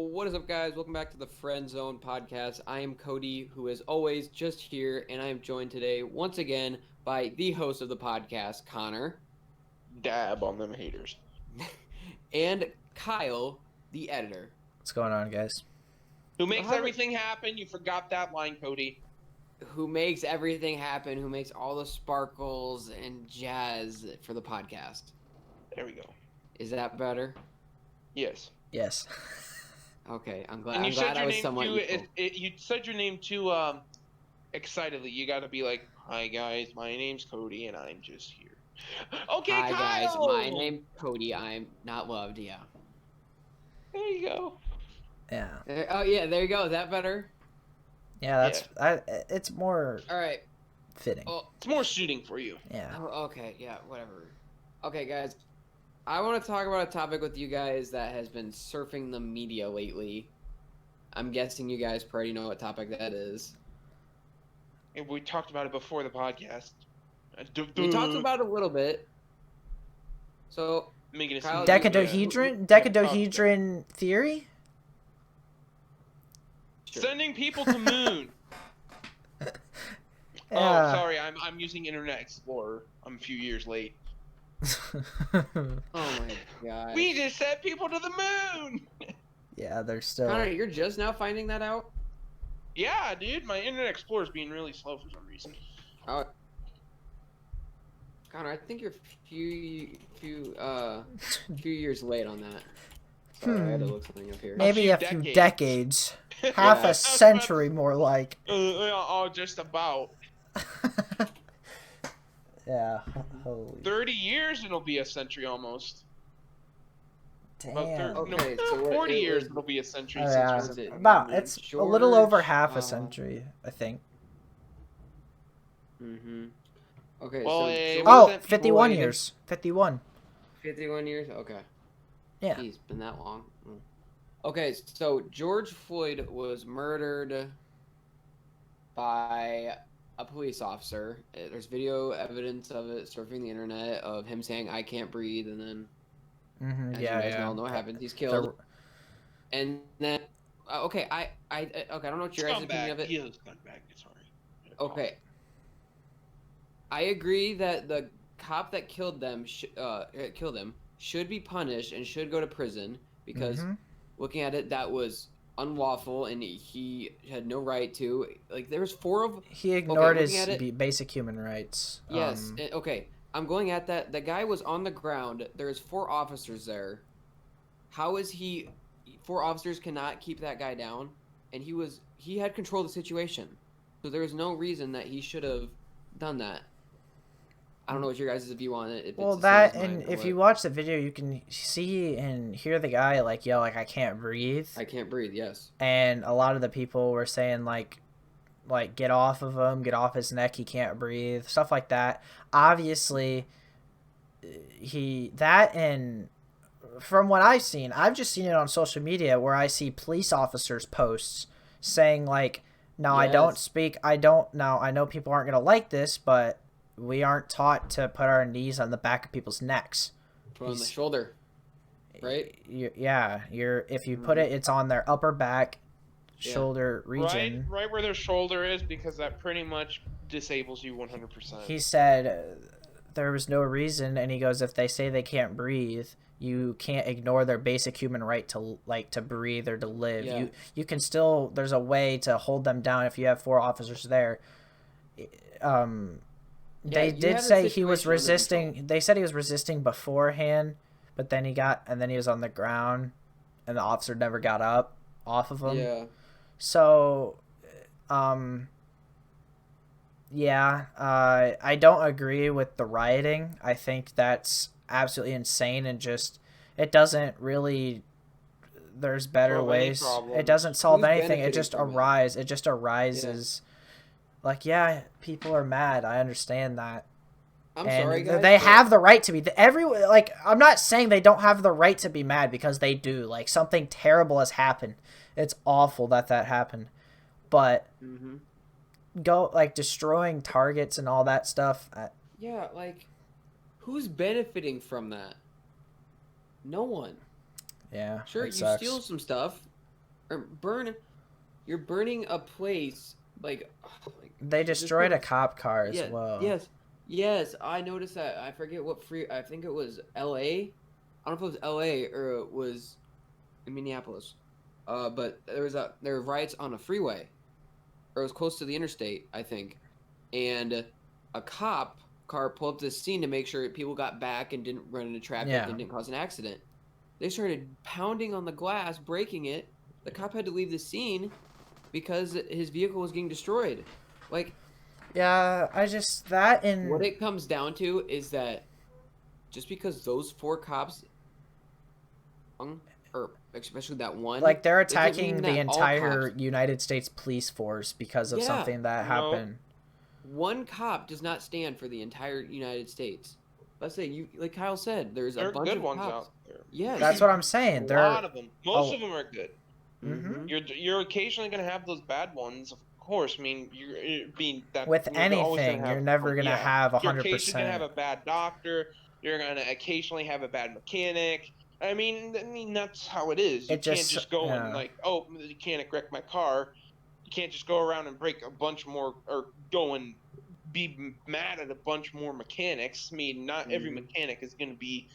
What is up, guys? Welcome back to the Friendzone podcast. I am Cody, who is always just here, and I am joined today once again by the host of the podcast, Connor. Dab on them haters. And Kyle, the editor. What's going on, guys? Who makes everything happen? You forgot that line, Cody. Who makes everything happen, who makes all the sparkles and jazz for the podcast. There we go. Is that better? Yes. Yes. Okay, I'm glad. And you I'm said glad your I was name somewhat too. equal. You said your name too excitedly. You got to be like, "Hi guys, my name's Cody, and I'm just here." Okay, Hi, guys. Kyle! My name's Cody. I'm not loved. Yeah. There you go. Yeah. Oh yeah, there you go. Is that better? Yeah, it's more All right. fitting. Oh, It's more suiting for you. Yeah. oh, okay. Yeah. Whatever. Okay, guys. I want to talk about a topic with you guys that has been surfing the media lately. I'm guessing you guys already know what topic that is. And we talked about it before the podcast. We talked about it a little bit. So, Making it Kyle, seem- Decadahedron theory? sure. Sending people to moon. Oh, Yeah. sorry. I'm using Internet Explorer. I'm a few years late. Oh my god. We just sent people to the moon. Yeah, they're still. Connor, you're just now finding that out? Yeah, dude. My Internet Explorer's being really slow for some reason. Oh. Connor, I think you're few years late on that. Sorry, I had to look something up here. Maybe a few decades. Half Yeah. a century, more like. Oh, just about. Yeah. Holy. 30 years, it'll be a century almost. Damn. Okay, so 40 it years, was- it'll be a century. Oh, since yeah. we was it? About it's a little over half a George, century, I think. Mm-hmm. Okay, Well, so it George Oh, wasn't 51 Floyd- years. 51. 51 years? Okay. Yeah. Jeez, been that long. Okay, so George Floyd was murdered by a police officer. There's video evidence of it surfing the internet of him saying, "I can't breathe," and then, as Yeah, you guys yeah. all know what happened, he's killed. And then, okay, I don't know what your guys' opinion of it. He is scumbag. Sorry. Okay. I agree that the cop that killed them should be punished and should go to prison because looking at it, that was unlawful and he had no right to. Like, there was four of. He ignored looking his at it- basic human rights. Yes. Okay. I'm going at that. The guy was on the ground. There's 4 officers there. How is he? 4 officers cannot keep that guy down, and he had control of the situation, so there was no reason that he should have done that. I don't know what your guys' view on it. If Well, it's the same that as mine and or if what. you watch the video, you can see and hear the guy like yell like I can't breathe, I can't breathe. Yes. and a lot of the people were saying like get off of him, get off his neck, he can't breathe, stuff like that. Obviously, and from what I've seen, I've just seen it on social media where I see police officers posts saying like, no, I don't Yes. speak, I don't now I know people aren't gonna like this, but we aren't taught to put our knees on the back of people's necks. On the shoulder. Right? If you put it, it's on their upper back, Yeah. shoulder region. Right where their shoulder is, because that pretty much disables you 100%. He said there was no reason, and he goes, if they say they can't breathe, you can't ignore their basic human right to breathe or to live. Yeah. You can still, there's a way to hold them down if you have 4 officers there. They you did had a say he was situation under resisting. control. They said he was resisting beforehand, but then he was on the ground, and the officer never got up off of him. Yeah. So, I don't agree with the rioting. I think that's absolutely insane and just it doesn't really. There's better Solve any ways. problem. It doesn't solve Who's anything. benefiting It just from it? arises. Like, yeah, people are mad. I understand that. I'm And sorry, guys. they but- have the right to be. I'm not saying they don't have the right to be mad because they do. Like, something terrible has happened. It's awful that happened. But Mhm. destroying targets and all that stuff. Yeah, like, who's benefiting from that? No one. Yeah, Sure, it you sucks. steal some stuff, or burn. You're burning a place like, They just destroyed a because. cop car as Yeah, well. yes, yes. I noticed that. I forget what free. I think it was L.A. I don't know if it was L.A. or it was in Minneapolis. But there were riots on a freeway, or it was close to the interstate, I think, and a cop car pulled up to the scene to make sure people got back and didn't run into traffic Yeah. and didn't cause an accident. They started pounding on the glass, breaking it. The cop had to leave the scene because his vehicle was getting destroyed. Like, Yeah, I just that what in it comes down to is that just because those four cops, or especially that one, like they're doesn't mean attacking the that all entire cops. United States police force because of Yeah, something that No, happened. one cop does not stand for the entire United States. Let's say you, like Kyle said, there's a there are bunch good of ones cops. out there. That's Yes. what I'm A saying. They're lot of them. Most oh, of them are good. hmm Mm-hmm. You're occasionally gonna have those bad ones, of course. I mean, with you're always gonna anything, you're have. never gonna Yeah, have you're occasionally gonna have 100%. a bad doctor. You're gonna occasionally have a bad mechanic. I mean that's how it is. You It can't just just go and yeah. like, oh, the mechanic wrecked my car. You can't just go around and break a bunch more or go and be mad at a bunch more mechanics. I mean, not every Mm-hmm. mechanic is gonna be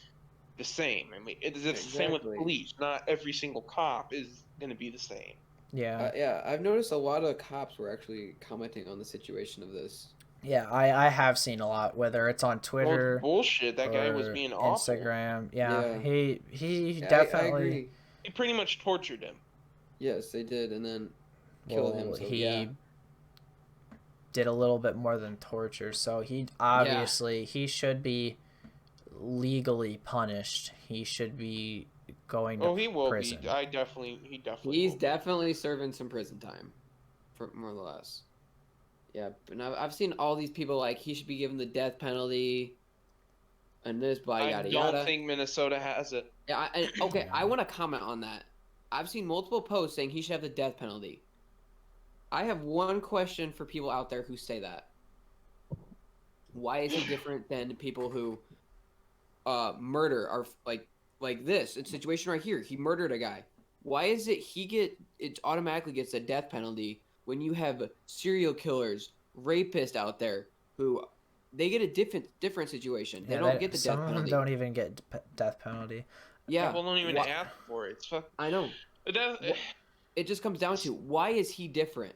the same. I mean, it's the same with Exactly. police. Not every single cop is gonna be the same. Yeah. Yeah, I've noticed a lot of cops were actually commenting on the situation of this. Yeah, I have seen a lot, whether it's on Well, it's Twitter bullshit. That guy was or being awful. Instagram. Yeah, Yeah, he yeah, I definitely agree. He pretty much tortured him. Yes, they did, and then killed him. well So yeah, he did a little bit more than torture. So he yeah, obviously he should be legally punished. He should be going to Oh, he will be. prison. He definitely he's will be. definitely serving some prison time, for more or less. Yeah, and I've seen all these people like he should be given the death penalty and this, blah I yada don't yada. think Minnesota has it. Yeah, okay, Yeah. I want to comment on that. I've seen multiple posts saying he should have the death penalty. I have one question for people out there who say that. Why is he different than people who murder are like this situation right here? He murdered a guy. Why is it automatically gets a death penalty when you have serial killers, rapists out there who they get a different situation. They Yeah, don't get the some death of them penalty. don't even get death penalty. Yeah. People don't even What? ask for it. It's fuck. I know. It does. It just comes down to why is he different?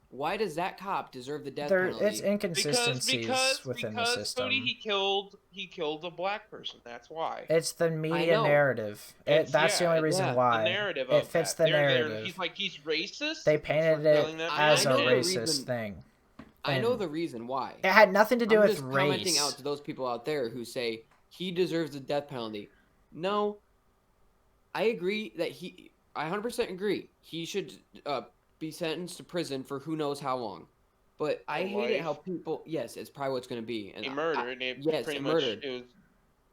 Why does that cop deserve the death There it's penalty? inconsistencies within the Cody, system. he killed a black person. That's why. It's the I media know. narrative. It's That's the only it's reason yeah, the why. narrative It of fits that. the They're narrative. he's like he's racist They for painted it killing that I as a black know the man. racist reason. thing. I know And the reason why. it had nothing to do I'm with just commenting out race. to those people out there who say he deserves the death penalty. No, I agree that I 100% agree. He should be sentenced to prison for who knows how long. But I For hate it how life. people. Yes, it's probably what's going to be. And He murdered. yes, Pretty it much murdered. it was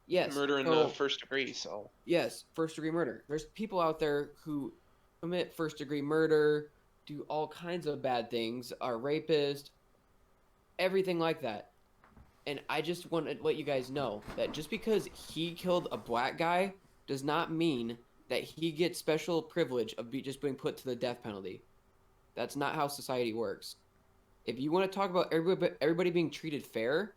Yes. murder in the So first degree. So yes, first degree murder. There's people out there who commit first degree murder, do all kinds of bad things, are rapists, everything like that. And I just want to let you guys know that just because he killed a black guy does not mean that he gets special privilege of just being put to the death penalty. That's not how society works. If you want to talk about everybody being treated fair,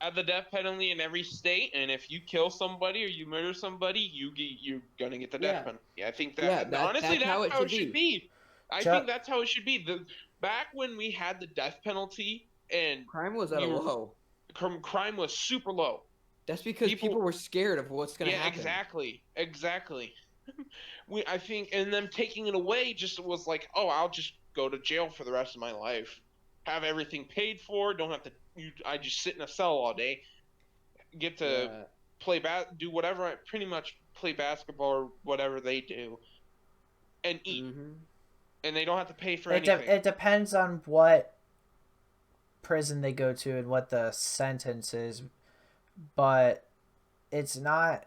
have the death penalty in every state, and if you kill somebody or you murder somebody, you're gonna get the death yeah, penalty. I think yeah, honestly that's how that's it how should it should be. be. I Ju- think that's how it should be. The back when we had the death penalty and Crime was at we a were low. crime was super low. That's because people were scared of what's going to Yeah, happen. exactly. I think, and them taking it away just was like, oh, I'll just go to jail for the rest of my life, have everything paid for, don't have to. I just sit in a cell all day, get to Yeah. do whatever. I pretty much play basketball or whatever they do, and eat, Mm-hmm. and they don't have to pay for it anything. it depends on what prison they go to and what the sentence is, but it's not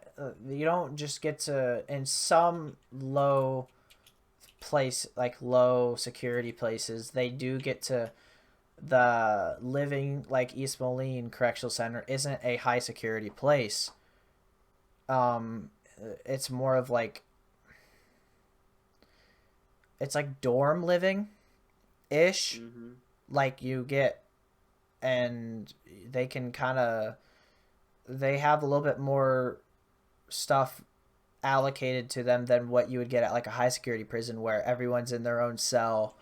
you don't just get to in some low place like low security places they do get to the living like East Moline Correctional Center isn't a high security place. It's more of like it's like dorm living ish. Mm-hmm. Like you get, and they can kind of, they have a little bit more stuff allocated to them than what you would get at like a high security prison where everyone's in their own cell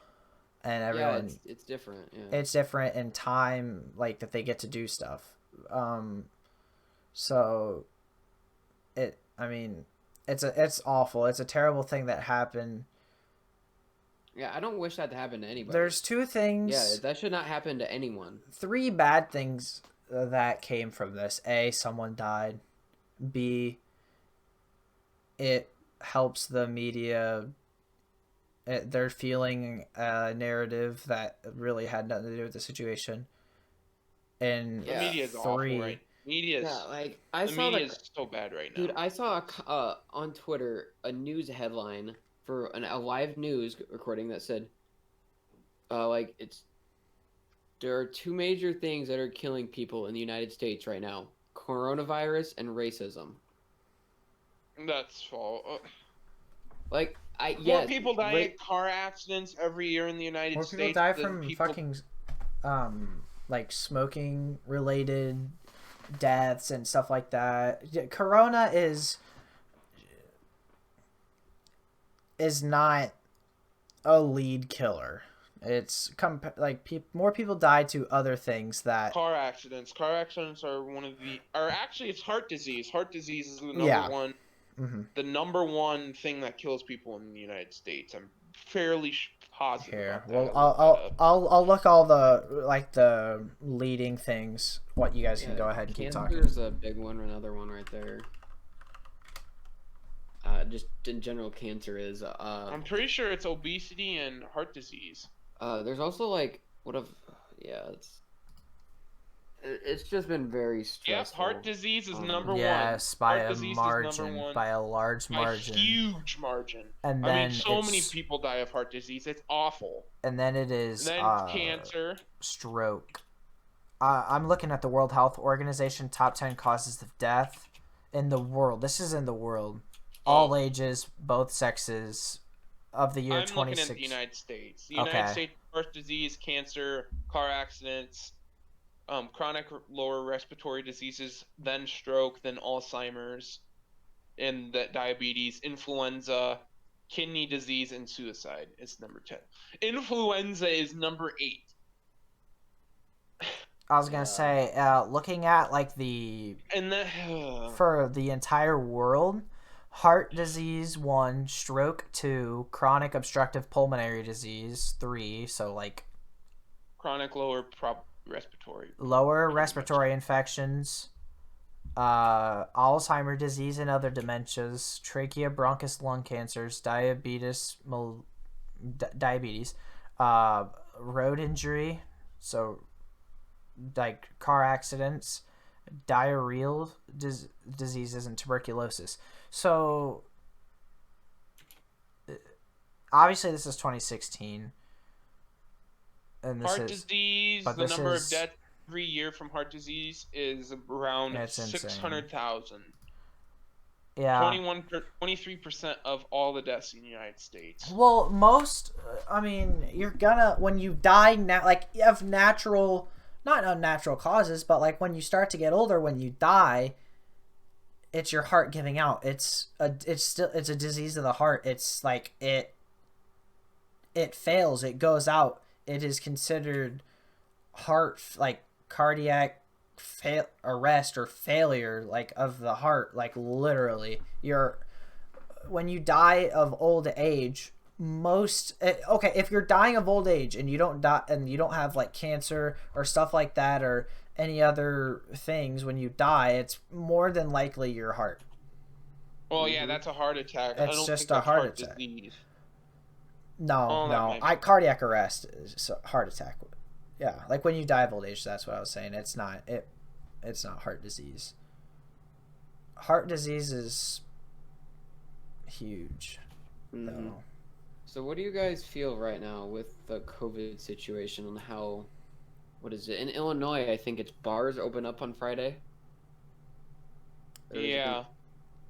and Yeah, everyone, it's different. Yeah. it's different in time, like that they get to do stuff. So I mean, it's awful. It's a terrible thing that happened. Yeah, I don't wish that to happen to anybody. There's two things. Yeah, that should not happen to anyone. Three bad things that came from this. A, someone died. B, it helps the media. They're feeling a narrative that really had nothing to do with the situation. And The media is three, awful, right? Media is, Yeah, like I the saw media is so bad right now. dude, I saw on Twitter a news headline for a live news recording that said, like there are two major things that are killing people in the United States right now: coronavirus and racism. That's false. Like More people die in car accidents every year in the United more States. people die than from people... fucking like smoking related deaths and stuff like that. Corona is not a lead killer. It's like more people die to other things that car accidents. Car accidents are one of the, or actually it's heart disease. Heart disease is the number Yeah. one, the number one thing that kills people in the United States. I'm fairly positive here. about that. Well, I'll look all the like the leading things. What you guys can go ahead and keep talking. Cancer's a big one. Another one right there. Just in general, cancer is. I'm pretty sure it's obesity and heart disease. There's also like it's just been very stressful. Yep, heart disease is number one. Yes, by heart a disease margin, is number one, by a large margin, a huge margin. And I then mean, so many people die of heart disease. It's awful. And then it is and then cancer, stroke. I'm looking at the World Health Organization top 10 causes of death in the world. This is in the world. All ages, both sexes, of the year 26. I'm looking at the United States. The United States, heart disease, cancer, car accidents, chronic lower respiratory diseases, then stroke, then Alzheimer's, and diabetes, influenza, kidney disease, and suicide is number 10. Influenza is number 8. I was gonna say, looking at like for the entire world, heart disease 1, stroke 2, chronic obstructive pulmonary disease 3. So like chronic lower respiratory infections, Alzheimer's disease and other dementias, trachea, bronchus, lung cancers, diabetes, road injury, so like car accidents, diarrheal diseases, and tuberculosis. So obviously this is 2016. And heart disease, the number of deaths every year from heart disease is around 600,000. Yeah. 23% of all the deaths in the United States. Well, you're gonna, when you die now, like you have natural, not unnatural causes, but like when you start to get older, when you die, it's your heart giving out. It's a disease of the heart. It's like it fails, it goes out. It is considered cardiac arrest or failure, like of the heart, like literally. When you die of old age, if you're dying of old age and you don't die and you don't have like cancer or stuff like that or any other things, when you die, it's more than likely your heart. Well, yeah, that's a heart attack. It's just a heart attack. Disease. No. Cardiac arrest is a heart attack. Yeah, like when you die of old age, that's what I was saying. It's not heart disease. Heart disease is huge. though. So what do you guys feel right now with the COVID situation and how, what is it? In Illinois, I think it's bars open up on Friday. Yeah,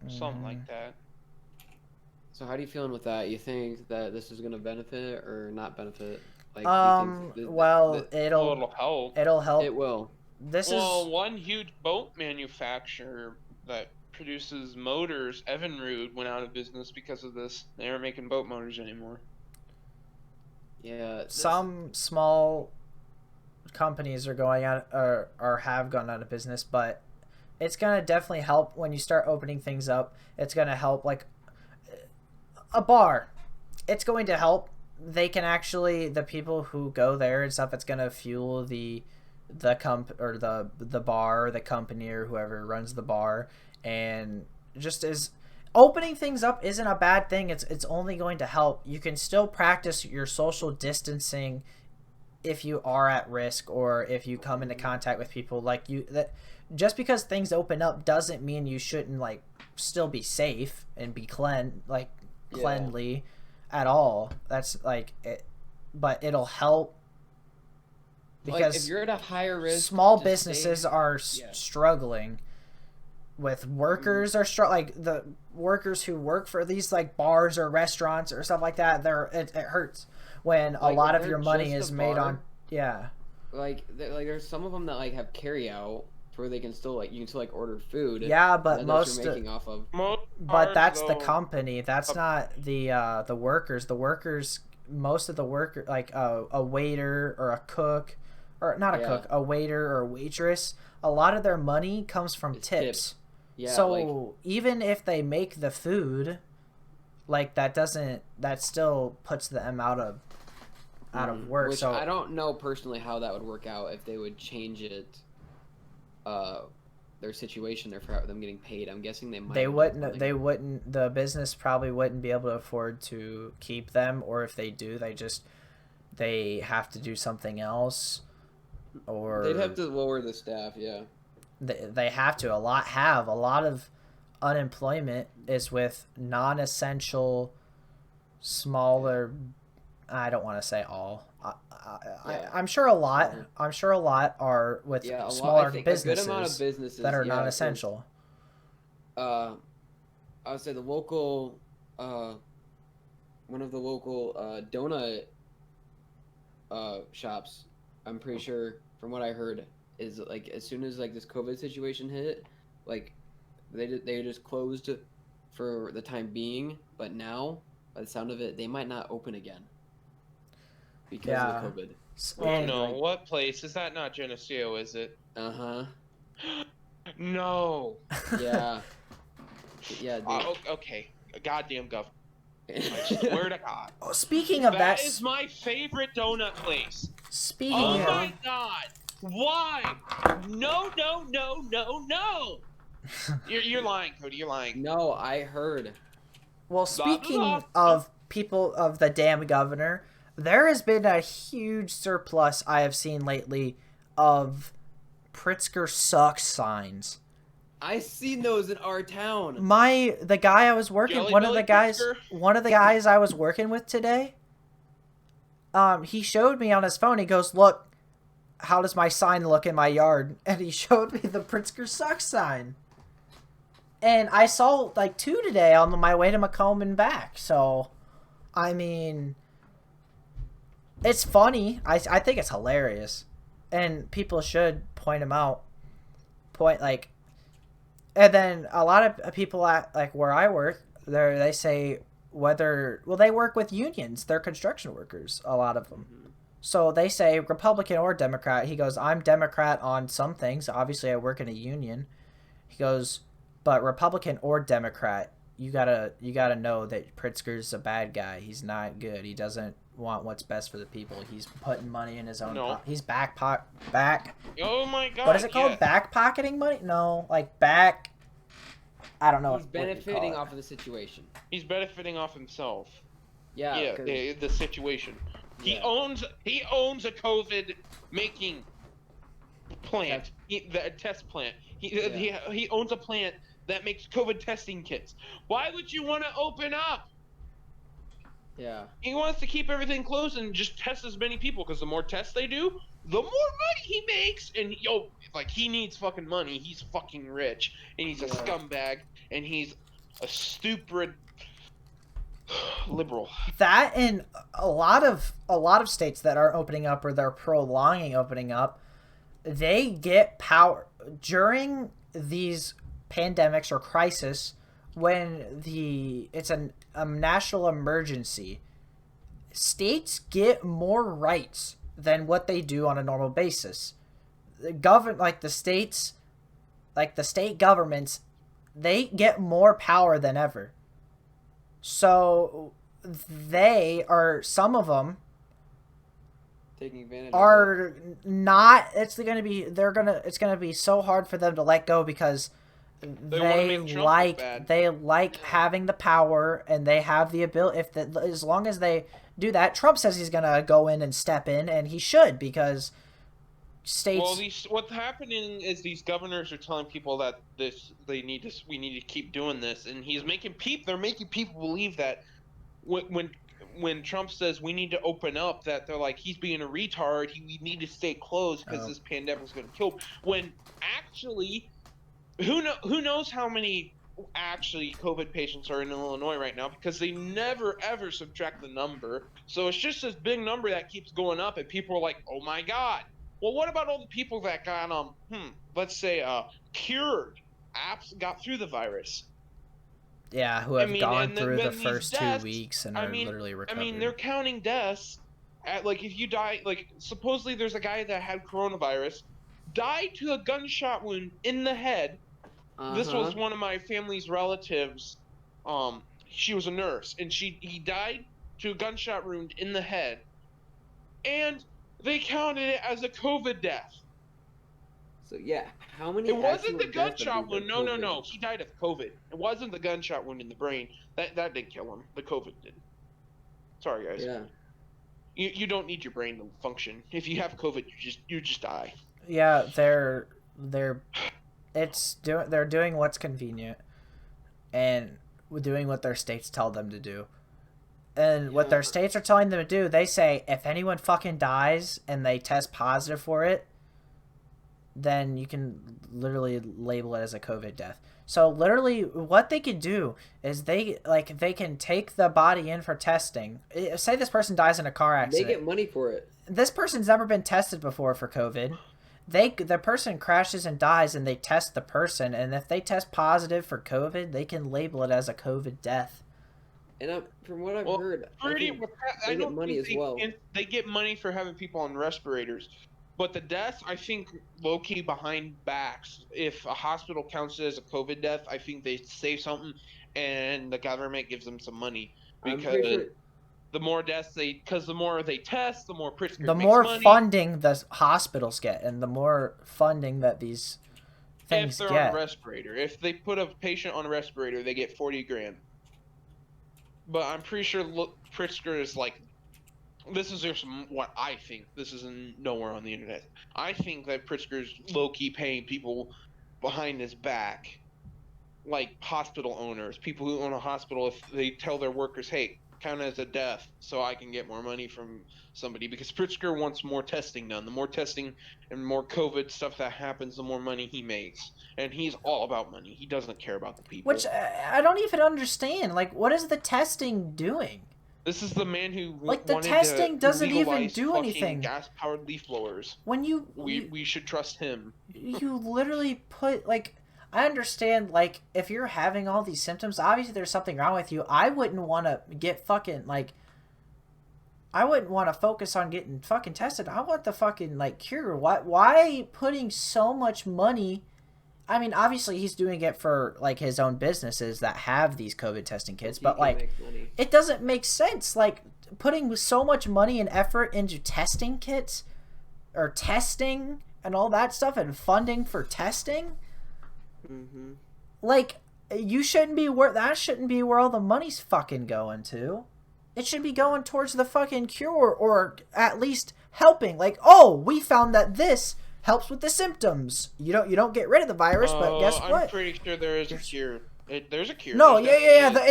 something like that. So how do you feeling with that? You think that this is gonna benefit or not benefit? Like, do you think Well, Well, it'll help. it'll help. it will? This Well, is one huge boat manufacturer that produces motors, Evinrude, went out of business because of this. They aren't making boat motors anymore. Yeah. some small companies are going out or have gone out of business, but it's gonna definitely help when you start opening things up. It's gonna help like a bar. It's going to help. They can actually the people who go there and stuff. It's gonna fuel the bar, or the company, or whoever runs the bar, and just as opening things up isn't a bad thing. It's only going to help. You can still practice your social distancing if you are at risk or if you come into contact with people like you that just because things open up doesn't mean you shouldn't like still be safe and be cleanly at all. That's like it, but it'll help Like, because if you're at a higher risk, small to businesses stay- are Yeah. struggling with workers are like the workers who work for these like bars or restaurants or stuff like that. It hurts when a Like, lot if of your they're money just is a made bar, on like there's some of them that like have carry out where they can still like you can still like order food. yeah, but That's most what you're making off of. Most but bars, that's the though, company. That's not the workers. The workers, most of the worker, like a waiter or a cook, or not a Yeah. cook, a waiter or a waitress. A lot of their money comes from It's tips. tips. Yeah, So like even if they make the food, like that still puts them out of work. which So I don't know personally how that would work out if they would change it. Their situation there for them getting paid. I'm guessing they might. they have done wouldn't. something. They wouldn't. The business probably wouldn't be able to afford to keep them, or if they do, they have to do something else, or They'd have to lower the staff. Yeah. they have to. A lot of unemployment is with non-essential, smaller. I don't want to say all. Yeah. I'm sure a lot. Mhm. I'm sure a lot are with Yeah, smaller I think businesses a good amount of businesses that are yeah, 'cause, non-essential. I would say the local, one of the local donut shops. I'm pretty sure, from what I heard, is like as soon as like this COVID situation hit, like they just closed for the time being. But now, by the sound of it, they might not open again because Yeah. of the COVID. Oh And no, like- what place? Is that not Geneseo, is it? Uh huh. No. Yeah. Yeah. Okay. Goddamn government. I swear to God. Oh, speaking of that, That is my favorite donut place. speaking Oh of my God. Why? No, no, no, no, no. You're lying, Cody. You're lying. No, I heard. well, Blah, blah, speaking blah. of people of the damn governor, there has been a huge surplus I have seen lately of Pritzker sucks signs. I seen those in our town. The guy I was working Jelly one of the Belly guys Pritzker? one of the guys I was working with today, he showed me on his phone. He goes, "Look, how does my sign look in my yard?" And he showed me the Pritzker sucks sign. And I saw like 2 today on my way to Macomb and back. So, I mean, it's funny. I think it's hilarious, and people should point them out. And then a lot of people at like where I work, they say they work with unions. They're construction workers, a lot of them. So they say Republican or Democrat. He goes, I'm Democrat on some things. Obviously, I work in a union. He goes, but Republican or Democrat, you gotta know that Pritzker's a bad guy. He's not good. He doesn't want what's best for the people. He's putting money in his own. No. He's back. Oh my God. What is it called? yes. Back pocketing money? No, like back. I don't know. He's benefiting off of the situation. He's benefiting off himself. Yeah. Yeah, 'cause- the situation. He Yeah. owns a COVID making plant. The test plant. He owns a plant that makes COVID testing kits. Why would you want to open up? Yeah. He wants to keep everything closed and just test as many people because the more tests they do, the more money he makes. And he needs fucking money. He's fucking rich, and he's a Yeah. scumbag, and he's a stupid Liberal. That and a lot of states that are opening up or they're prolonging opening up, they get power during these pandemics or crisis when it's a national emergency. States get more rights than what they do on a normal basis. The states, like the state governments, they get more power than ever. So some of them Taking advantage of it. are not. It's gonna be so hard for them to let go because wanna make Trump look bad. they like having the power and they have the ability. As long as they do that, Trump says he's gonna go in and step in, and he should because states. Well, what's happening is these governors are telling people that we need to keep doing this, and they're making people believe that when Trump says we need to open up, that they're like he's being a retard. We need to stay closed because this pandemic is going to kill. When actually, who knows how many actually COVID patients are in Illinois right now, because they never ever subtract the number. So it's just this big number that keeps going up, and people are like, oh my God. Well, what about all the people that got let's say cured, got through the virus? Yeah, who have gone and through the these first deaths, 2 weeks and are literally recovered. they're counting deaths at, like, if you die, like, supposedly there's a guy that had coronavirus, died to a gunshot wound in the head. This was one of my family's relatives. She was a nurse, and he died to a gunshot wound in the head, and they counted it as a COVID death. So yeah, how many? It wasn't the gunshot wound. No. He died of COVID. It wasn't the gunshot wound in the brain. That didn't kill him. The COVID did. Sorry, guys. Yeah. You don't need your brain to function. If you have COVID, you just die. Yeah, they're doing what's convenient, and doing what their states tell them to do. And what their states are telling them to do, they say if anyone fucking dies and they test positive for it, then you can literally label it as a COVID death. So literally what they could do is they can take the body in for testing. Say this person dies in a car accident. They get money for it. This person's never been tested before for COVID. The person crashes and dies, and they test the person, and if they test positive for COVID, they can label it as a COVID death. And from what I've heard, they get money as well. They get money for having people on respirators. But the deaths, I think, low-key behind backs. If a hospital counts it as a COVID death, I think they say something, and the government gives them some money. Because the more deaths the more they test, the more Pritzker the makes more money. Funding the hospitals get, and the more funding that these things get. If they're on a respirator. If they put a patient on a respirator, they get $40,000. But I'm pretty sure Pritzker is like, this is just what I think. This isn't nowhere on the internet. I think that Pritzker's low-key paying people behind his back, like hospital owners, people who own a hospital, if they tell their workers, hey, count it as a death so I can get more money from somebody, because Pritzker wants more testing done. The more testing and more COVID stuff that happens, the more money he makes. And he's all about money. He doesn't care about the people. Which I don't even understand. Like, what is the testing doing? This is the man who the testing doesn't even do anything. Gas-powered leaf blowers. When we should trust him. You literally put, like, I understand, like, if you're having all these symptoms, obviously there's something wrong with you. I wouldn't want to get fucking, like, I wouldn't want to focus on getting fucking tested. I want the fucking, like, cure. Why putting so much money? I mean, obviously he's doing it for, like, his own businesses that have these COVID testing kits, but, like, it doesn't make sense. Like, putting so much money and effort into testing kits or testing and all that stuff and funding for testing. Mm-hmm. Like, that shouldn't be where all the money's fucking going to. It should be going towards the fucking cure, or at least helping. Like, oh, we found that this helps with the symptoms. You don't get rid of the virus, but guess what? I'm pretty sure there is a cure. There's a cure. No, yeah. They're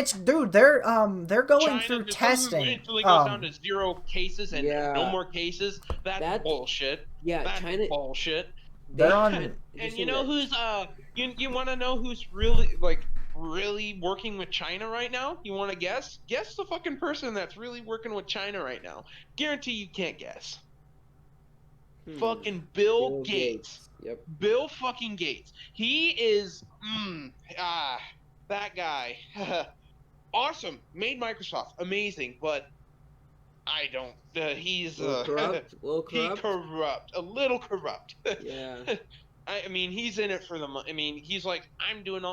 going China, through testing. It goes down to 0 cases and no more cases. That's bullshit. Yeah, that's China bullshit. They're on. And you know who's you want to know who's really, like, really working with China right now? You want to guess? Guess the fucking person that's really working with China right now. Guarantee you can't guess. Fucking Bill Gates. Yep. Bill fucking Gates. He is that guy. Awesome. Made Microsoft amazing, but I don't. He's A little corrupt. a little corrupt. Yeah. I mean, he's in it for the money. I mean, he's like, I'm doing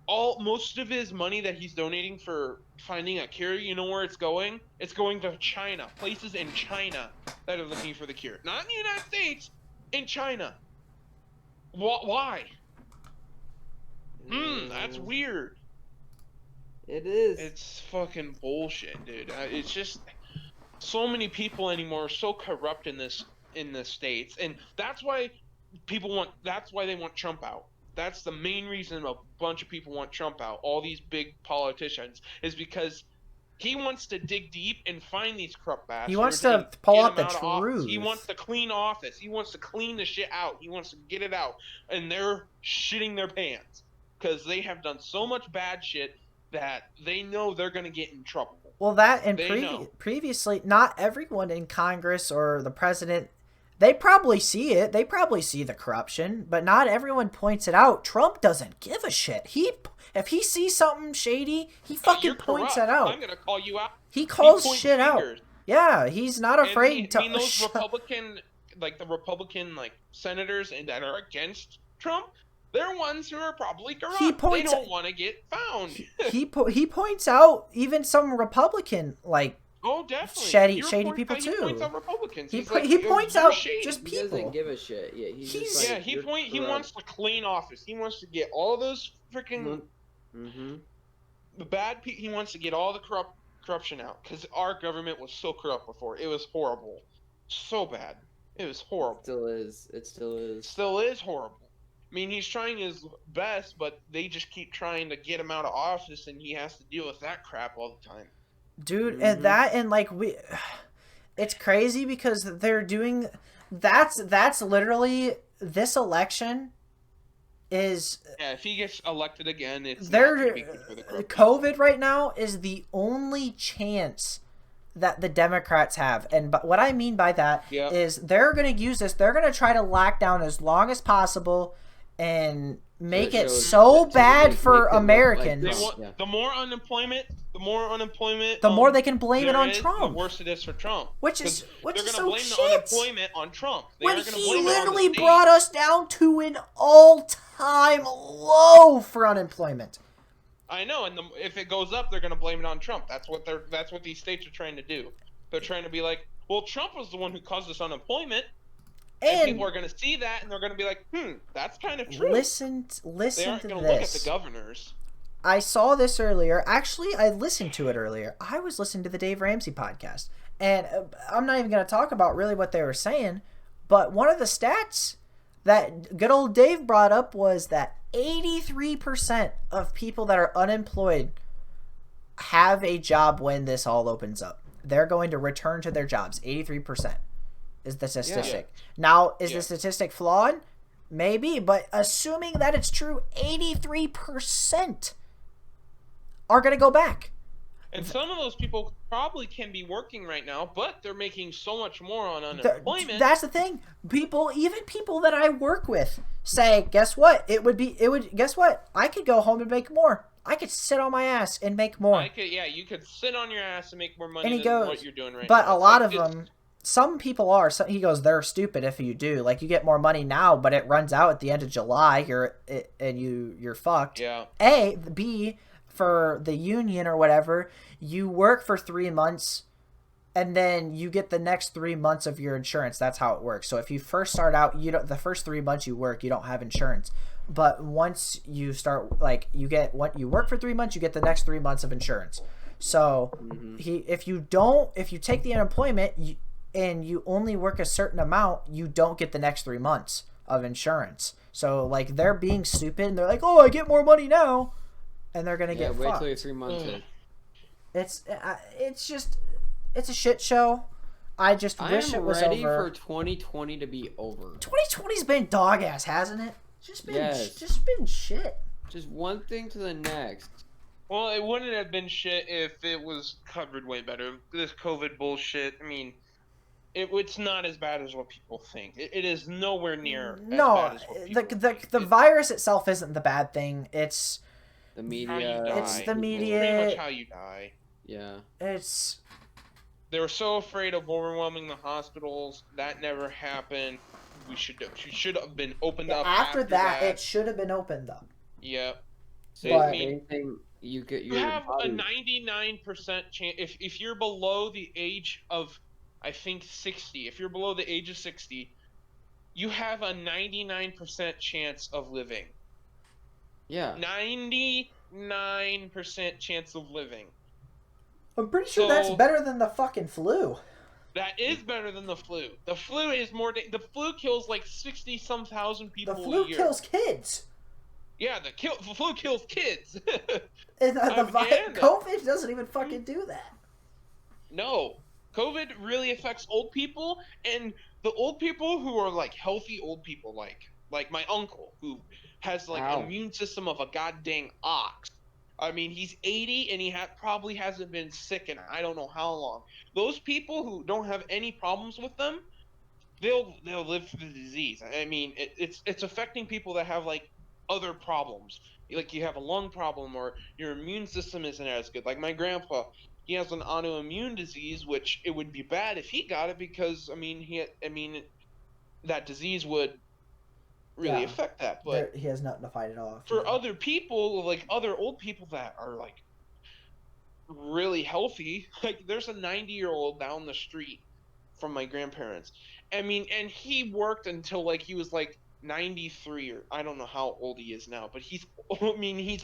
most of his money that he's donating for finding a cure. You know where it's going? It's going to China, places in China that are looking for the cure, not in the United States, in China. Why? That's weird. It is. It's fucking bullshit, dude. It's just so many people anymore are so corrupt in the states, and that's why they want Trump out. That's the main reason a bunch of people want Trump out. All these big politicians is because he wants to dig deep and find these corrupt bastards. He wants to pull out the truth. He wants to clean office. He wants to clean the shit out. He wants to get it out, and they're shitting their pants because they have done so much bad shit that they know they're going to get in trouble. Well, that and previously, not everyone in Congress or the president, they probably see it. They probably see the corruption, but not everyone points it out. Trump doesn't give a shit. If he sees something shady, he fucking points it out. I'm going to call you out. He calls shit out. Yeah, he's not afraid to. Those Republican, the Republican senators that are against Trump, they're ones who are probably corrupt. They don't want to get found. he points out even some Republican definitely shady people too. He points out Republicans. He points out just people. He doesn't give a shit. Yeah, he wants to clean office. He wants to get all those freaking the bad people. He wants to get all the corruption out because our government was so corrupt before. It was horrible, so bad. It was horrible. It still is. Still is horrible. I mean, he's trying his best, but they just keep trying to get him out of office, and he has to deal with that crap all the time. Dude, and it's crazy because they're doing that's literally this election is if he gets elected again, it's COVID right now is the only chance that the Democrats have. And what I mean by that is they're going to use this. They're going to try to lock down as long as possible and make it so bad for Americans. The more unemployment, the more they can blame it on Trump. The worse it is for Trump. Which is they're going to so blame shit. the unemployment on Trump. When he literally brought us down to an all-time low for unemployment. I know, and if it goes up, they're going to blame it on Trump. That's what these states are trying to do. They're trying to be like, well, Trump was the one who caused this unemployment. And people are going to see that, and they're going to be like, that's kind of true. Listen to this. They aren't going to look at the governors. I saw this earlier. Actually, I listened to it earlier. I was listening to the Dave Ramsey podcast. And I'm not even going to talk about really what they were saying. But one of the stats that good old Dave brought up was that 83% of people that are unemployed have a job when this all opens up. They're going to return to their jobs. 83% is the statistic. Yeah. Now, is the statistic flawed? Maybe, but assuming that it's true, 83% are going to go back. And some of those people probably can be working right now, but they're making so much more on unemployment. That's the thing. Even people that I work with say, guess what? Guess what? I could go home and make more. I could sit on my ass and make more. You could sit on your ass and make more money than what you're doing right now. But a lot of them, some people are. He goes, they're stupid if you do. Like, you get more money now, but it runs out at the end of July. You're fucked. Yeah. B, for the union or whatever, you work for 3 months and then you get the next 3 months of your insurance. That's how it works. So if you first start out, the first 3 months you work, you don't have insurance. But once you start, you work for 3 months, you get the next 3 months of insurance. So if you take the unemployment and you only work a certain amount, you don't get the next 3 months of insurance. So they're being stupid and they're like, oh, I get more money now. And they're gonna get wait fucked. till you're 3 months in. It's a shit show. I just wish it was over. I'm ready for 2020 to be over. 2020's been dog ass, hasn't it? Just been shit. just one thing to the next. Well, it wouldn't have been shit if it was covered way better. This COVID bullshit, I mean, it's not as bad as what people think. It is nowhere near as bad No, as what the people the think. the virus itself isn't the bad thing. It's The How you media. die. It's the people. media. Pretty much how you die. Yeah. it's They were so afraid of overwhelming the hospitals. That never happened. We should have been opened up after that. It should have been opened up. Yep. So But- if anything, you get You your have a body. 99% chance if you're below the age of, I think, 60. If you're below the age of 60, you have a 99% chance of living. Yeah. 99% chance of living. I'm pretty sure that's So- better than the fucking flu. That is better than the flu. The flu is more. The flu kills like 60-some thousand people The flu a year. kills kids. Yeah, the flu kills kids. And And- COVID doesn't even fucking do that. No, COVID really affects old people, and the old people who are like healthy old people, like my uncle who has like Ow. an immune system of a goddamn ox. I mean, he's 80 and he probably hasn't been sick in I don't know how long. Those people who don't have any problems with them, they'll live through the disease. I mean, it's affecting people that have like other problems. Like you have a lung problem or your immune system isn't as good. Like my grandpa, he has an autoimmune disease, which it would be bad if he got it because that disease would really Yeah. affect that. But He has nothing to fight it off. for other people, like other old people that are like really healthy, like there's a 90-year-old down the street from my grandparents. I mean, and he worked until like he was like 93 or I don't know how old he is now, but he's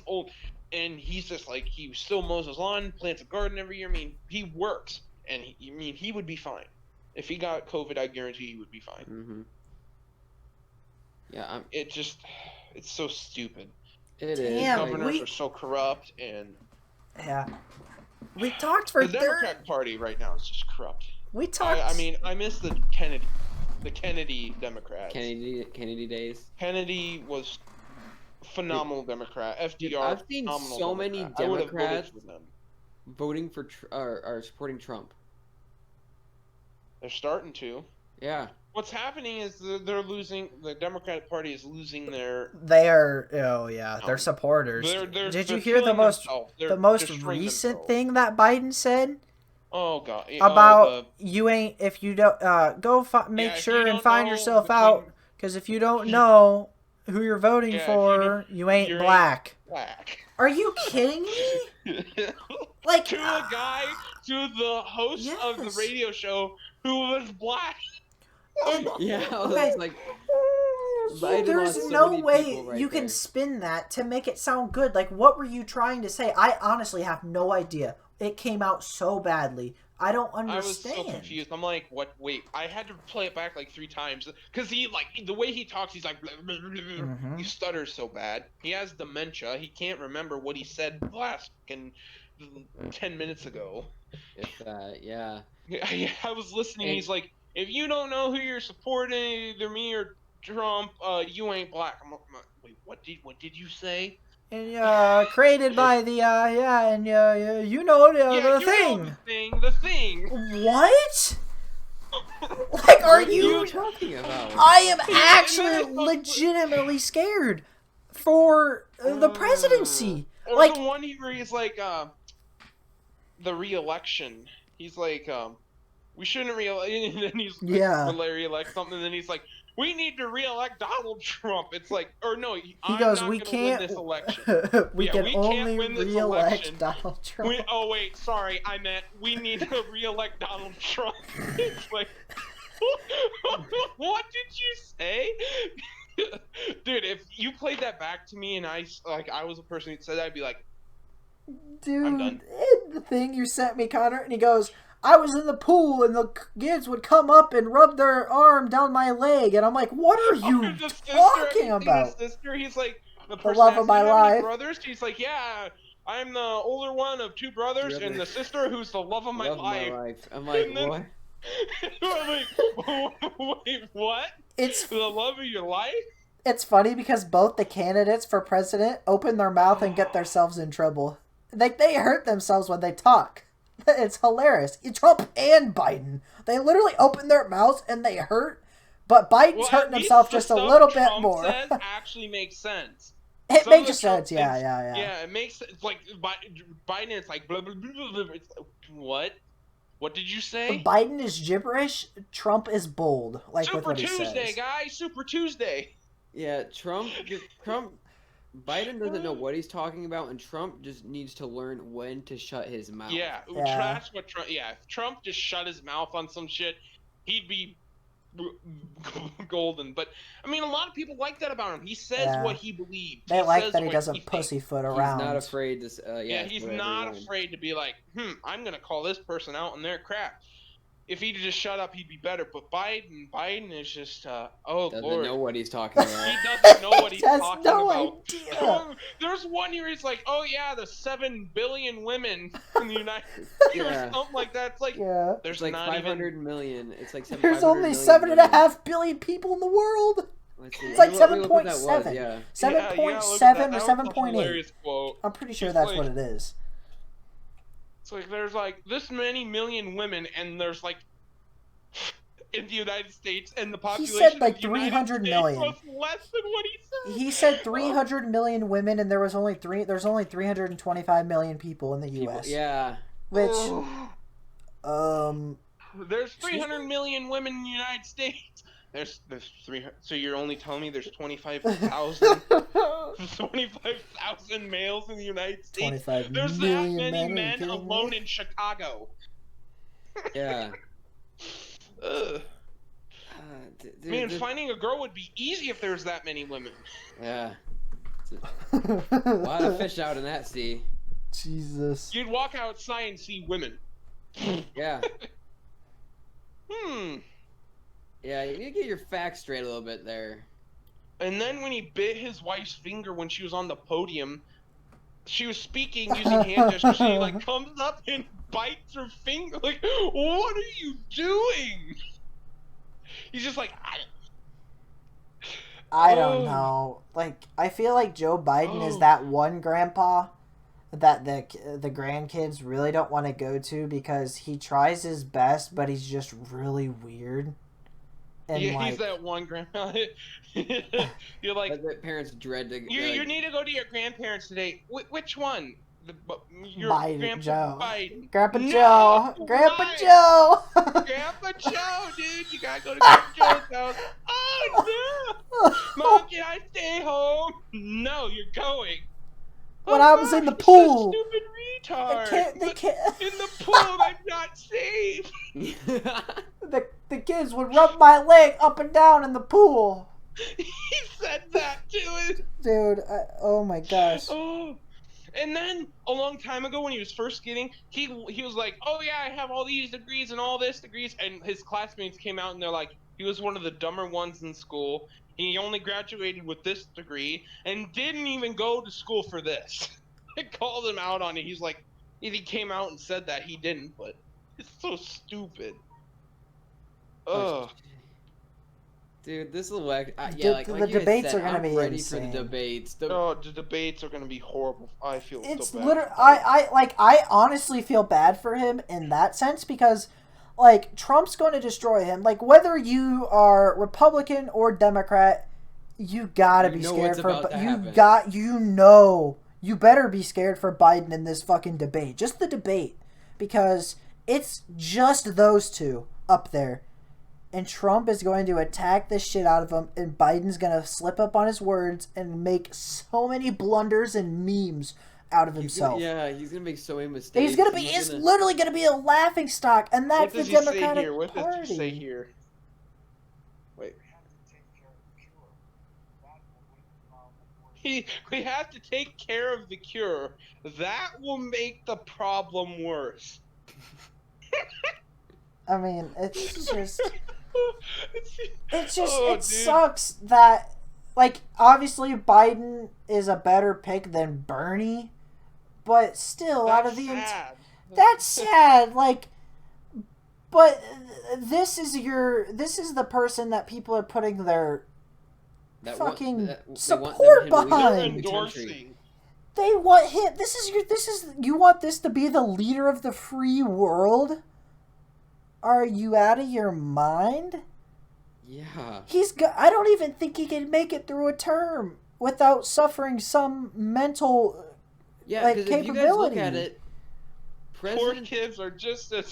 old and he's just like he still mows his lawn, plants a garden every year. I mean, he works and he would be fine. If he got COVID, I guarantee he would be fine. Mm-hmm. Yeah. It's so stupid. It is. Damn, like- Governors are so corrupt, and Yeah. We talked for the Democrat Party right now is just corrupt. We talked. I mean, I miss the Kennedy Democrats. Kennedy days. Kennedy was phenomenal Democrat. FDR. I've seen phenomenal so many Democrat. I would have voted Democrats for them. voting for or supporting Trump. They're starting to. Yeah. What's happening is they're losing. The Democratic Party is losing their. They are. Oh yeah, their supporters. They're Did you they're hear the killing most themselves. They're the most destroying recent themselves. thing that Biden said? Oh god. About you ain't if you don't go make Yeah, if sure you and don't find know yourself between- out because if you don't know who you're voting Yeah, if for, you ain't you're black. black. Are you kidding me? Like to a guy, to the host of the Yes. radio show who was black. and- Yeah. I was Okay. like, Biden there's lost so no many way people right you can there. spin that to make it sound good. Like, what were you trying to say? I honestly have no idea. It came out so badly. I don't I was understand. so confused. I'm like, what? Wait, I had to play it back like 3 times because he like the way he talks. He's like, Mhm. he stutters so bad. He has dementia. He can't remember what he said last and 10 minutes ago. If that, yeah. I was listening. And- He's like, if you don't know who you're supporting, either me or Trump, you ain't black. I'm like, wait, what did you say? And created by the and you know the Yeah, you thing. know the thing. What? Like, are What you? talking about? I am actually legitimately scared for the presidency. Or Like- the one where he's like, the re-election. He's like, we shouldn't re-elect. And then he's like, Yeah. will they re-elect something? And then he's like, we need to re-elect Donald Trump. It's like, or no, I'm goes, not "We gonna can't- win this election. we Yeah, can we can't only win this re-elect election. Donald Trump. Oh wait, sorry, I meant we need to re-elect Donald Trump. It's like, what did you say? Dude, if you played that back to me and I was a person who said that, I'd be like, Dude, I'm done. in the thing you sent me, Connor, and he goes, I was in the pool and the kids would come up and rub their arm down my leg, and I'm like, what are you the sister, talking the about? sister, he's like, the love of asks, my "Do you have any life." brothers? He's like, yeah, I'm the older one of 2 brothers, Brother. and the sister who's the love of my Love life. my life. I'm like, And then- what? I'm like, wait, what? It's The love of your life? It's funny because both the candidates for president open their mouth and get themselves in trouble. Like, they hurt themselves when they talk. It's hilarious. Trump and Biden. They literally open their mouths and they hurt, but Biden's hurting himself just a little bit more. Says actually makes sense. It makes sense, yeah. Yeah, it makes sense. Like, Biden, it's like, blah, blah, blah, blah, blah. It's like, what? What did you say? Biden is gibberish. Trump is bold. Like Super with what he Tuesday, says. guys. Super Tuesday. Yeah, Biden doesn't know what he's talking about, and Trump just needs to learn when to shut his mouth. Yeah, that's what Trump. Yeah, if Trump just shut his mouth on some shit, he'd be golden. But I mean, a lot of people like that about him. He says what he believes. They like that he doesn't pussyfoot around. He's not afraid to. He's not afraid to be like, I'm gonna call this person out on their crap. If he'd just shut up, he'd be better. But Biden is just, doesn't Lord. know what he's talking about. He doesn't know what he's talking about. Idea. There's one here. He's like, oh yeah, the 7 billion women in the United States or something like that. It's like, there's like not 500 million. It's like there's only 7.5 billion people in the world. It's like 7.7. 7.7 or 7.8. I'm pretty sure that's what it is. It's like there's like this many million women, and there's like in the United States, and the population. He said like of 300 million. Was less than what he said. He said 300 million women, and there's only 325 million people in the U.S. Yeah. Which, there's 300 million women in the United States. There's 300. So you're only telling me there's 25,000 males in the United States. There's that many men alone in Chicago. Yeah. Man, finding a girl would be easy if there's that many women. Yeah. A lot of fish out in that sea. Jesus. You'd walk outside and see women. Yeah. Yeah, you need to get your facts straight a little bit there. And then when he bit his wife's finger when she was on the podium, she was speaking using hand gestures. She like comes up and bites her finger. Like, what are you doing? He's just like, I don't know. Like, I feel like Joe Biden is that one grandpa that the grandkids really don't want to go to because he tries his best, but he's just really weird. And yeah, he's that one grandpa. You're like, that parents dread to. You need to go to your grandparents today. Which one? Your Biden, Grandpa Joe. Biden. Grandpa No, Joe. Grandpa why? Joe. Grandpa Joe, dude. You gotta go to Grandpa Joe's house. Oh no! Mom, can I stay home? No, you're going. When I was in the pool. Stupid retard. The in the pool, I'm not safe. The kids would rub my leg up and down in the pool. He said that to it. Dude, oh my gosh. Oh. And then a long time ago, when he was first getting, he was like, "Oh yeah, I have all these degrees and all this degrees," and his classmates came out and they're like, he was one of the dumber ones in school. He only graduated with this degree and didn't even go to school for this. I called him out on it. He's like, he came out and said that he didn't, but it's so stupid. Ugh. Dude, this will the debates are gonna I'm be ready insane. for the debates. The debates are gonna be horrible. I feel It's so bad. literally, I honestly feel bad for him in that sense because, like, Trump's going to destroy him. Like, whether you are Republican or Democrat, you gotta be scared for. You better be scared for Biden in this fucking debate. Just the debate, because it's just those two up there. And Trump is going to attack the shit out of him, and Biden's going to slip up on his words and make so many blunders and memes out of himself. He's going to make so many mistakes. It's literally going to be a laughing stock, and that's the Democratic Party. What does he say here? Wait. We have to take care of the cure. That will make the problem worse. I mean, it's just... It sucks that, like, obviously Biden is a better pick than Bernie, but still, that's sad. Like, but this is the person that people are putting their fucking they want support him to leave behind. They're the country. endorsing. They want him. You want this to be the leader of the free world? Are you out of your mind? Yeah. I don't even think he can make it through a term without suffering some mental Yeah, like because if you guys look capability. at it, Poor President kids are just as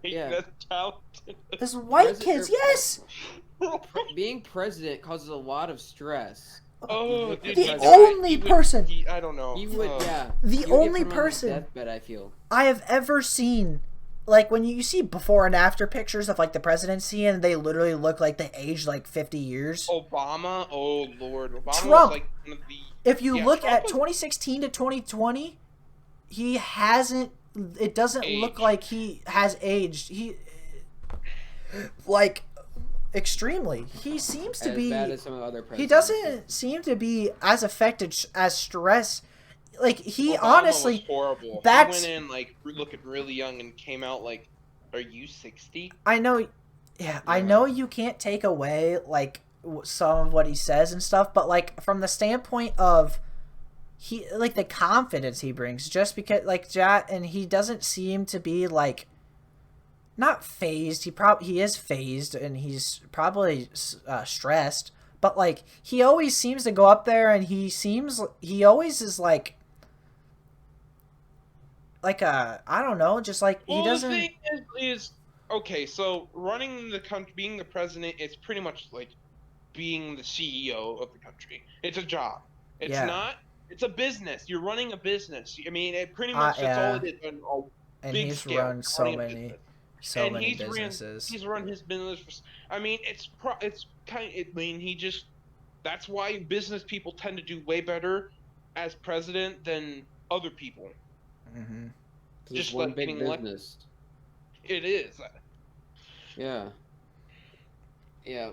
great Yeah. as talented. This white President- kids, yes. being president causes a lot of stress. Oh, Look dude, at The president. only person- I don't know. He would, yeah. The he would only get put on his person- deathbed, I feel. I have ever seen, like when you see before and after pictures of like the presidency, and they literally look like they aged like 50 years. Obama, oh lord, Obama Trump. was like one of the. If you Yeah, look Trump at was- 2016 to 2020, he hasn't. It doesn't look Aged. like he has aged. Like extremely. He seems to As be. bad as some of the other presidents. He doesn't seem to be as affected as stress. Like he Obama honestly. was horrible. that's- He went in like looking really young and came out like, "Are you 60?" I know. Yeah, I know you can't take away like some of what he says and stuff, but like from the standpoint of he like the confidence he brings, just because like and he doesn't seem to be like not phased. He is phased and he's probably stressed, but like he always seems to go up there and he always is like a I don't know, just like Well, he doesn't. the thing is okay. So running the country, being the president, it's pretty much like being the CEO of the country. It's a job. It's Yeah. not. It's a business. You're running a business. I mean, it pretty much that's all yeah. it is. On a And big he's scale, run so running a many. business. So And many he's businesses. he's run his business for. I mean, it's kind. I mean, he just. That's why business people tend to do way better as president than other people. Mm-hmm. It's just one like big getting elected. business. It is. Yeah. Yeah.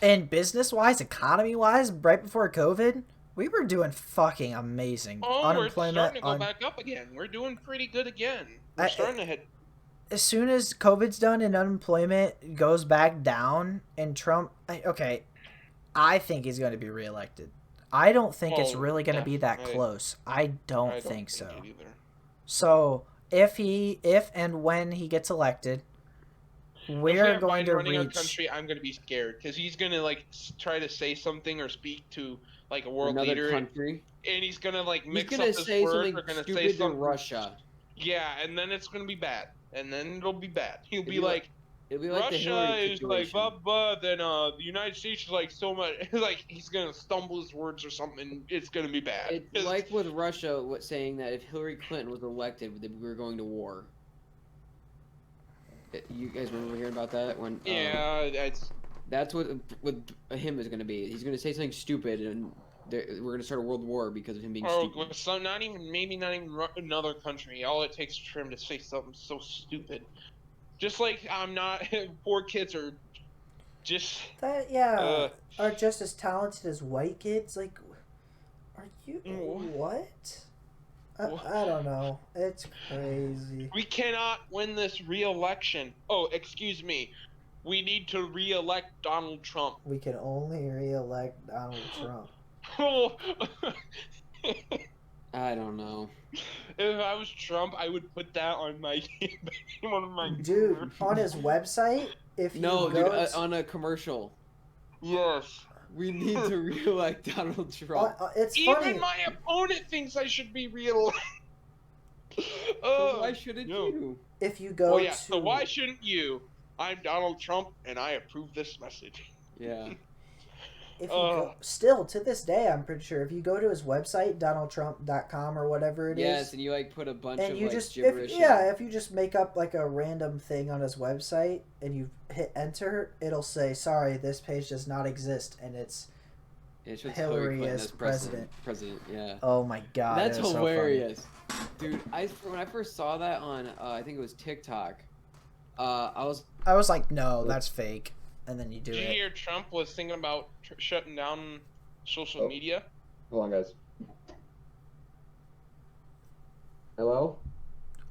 And business-wise, economy-wise, right before COVID, we were doing fucking amazing. Oh, we're Unemployment. starting to go back up again. We're doing pretty good again. We're starting to head. As soon as COVID's done and unemployment goes back down, and Trump, I think he's going to be reelected. I don't think it's Oh, really going to be that definitely. close. I don't think so. it either. So if and when he gets elected, If we we're have going Biden to running our reach. country, I'm going to be scared because he's going to like try to say something or speak to like a world Another leader, country. and he's going to like He's mix gonna up his say words something or going to stupid say to something. Russia. Yeah, and then it's going to be bad, and then it'll be bad. He'll It'll be be like. It'll be like the Russia Hillary is like situation. blah blah. Then the United States is like so much. Like he's gonna stumble his words or something. It's gonna be bad. It's like with Russia saying that if Hillary Clinton was elected, that we were going to war. You guys remember hearing about that? When yeah, that's what with him is going to be. He's going to say something stupid, and we're going to start a world war because of him being stupid. with some not even another country. All it takes is for him to say something so stupid. Just like I'm not. Poor kids are just. That are just as talented as white kids. Like, are you what? I don't know. It's crazy. We cannot win this re-election. Oh, excuse me. We need to re-elect Donald Trump. We can only re-elect Donald Trump. Oh. I don't know. If I was Trump, I would put that on my one of my. Dude, on his website, if you No, go dude, to- on a commercial. Yes. We need to re-elect Donald Trump. it's Even funny. my opponent thinks I should be re-elected. So why shouldn't no. you? If you go Oh yeah. to So why shouldn't you? I'm Donald Trump, and I approve this message. Yeah. if you go, still to this day, I'm pretty sure if you go to his website, donaldtrump.com or whatever it is. Yes, and you like put a bunch And of you like just gibberish. if you just make up like a random thing on his website and you hit enter, it'll say sorry, this page does not exist, and it's It shows Hillary Clinton as president. President, yeah. oh my god, That's it was hilarious, dude. When I first saw that on I think it was TikTok, I was So funny. I was like, no, that's fake, and then you do Did you it. hear Trump was thinking about shutting down social media? hold on, guys. Hello.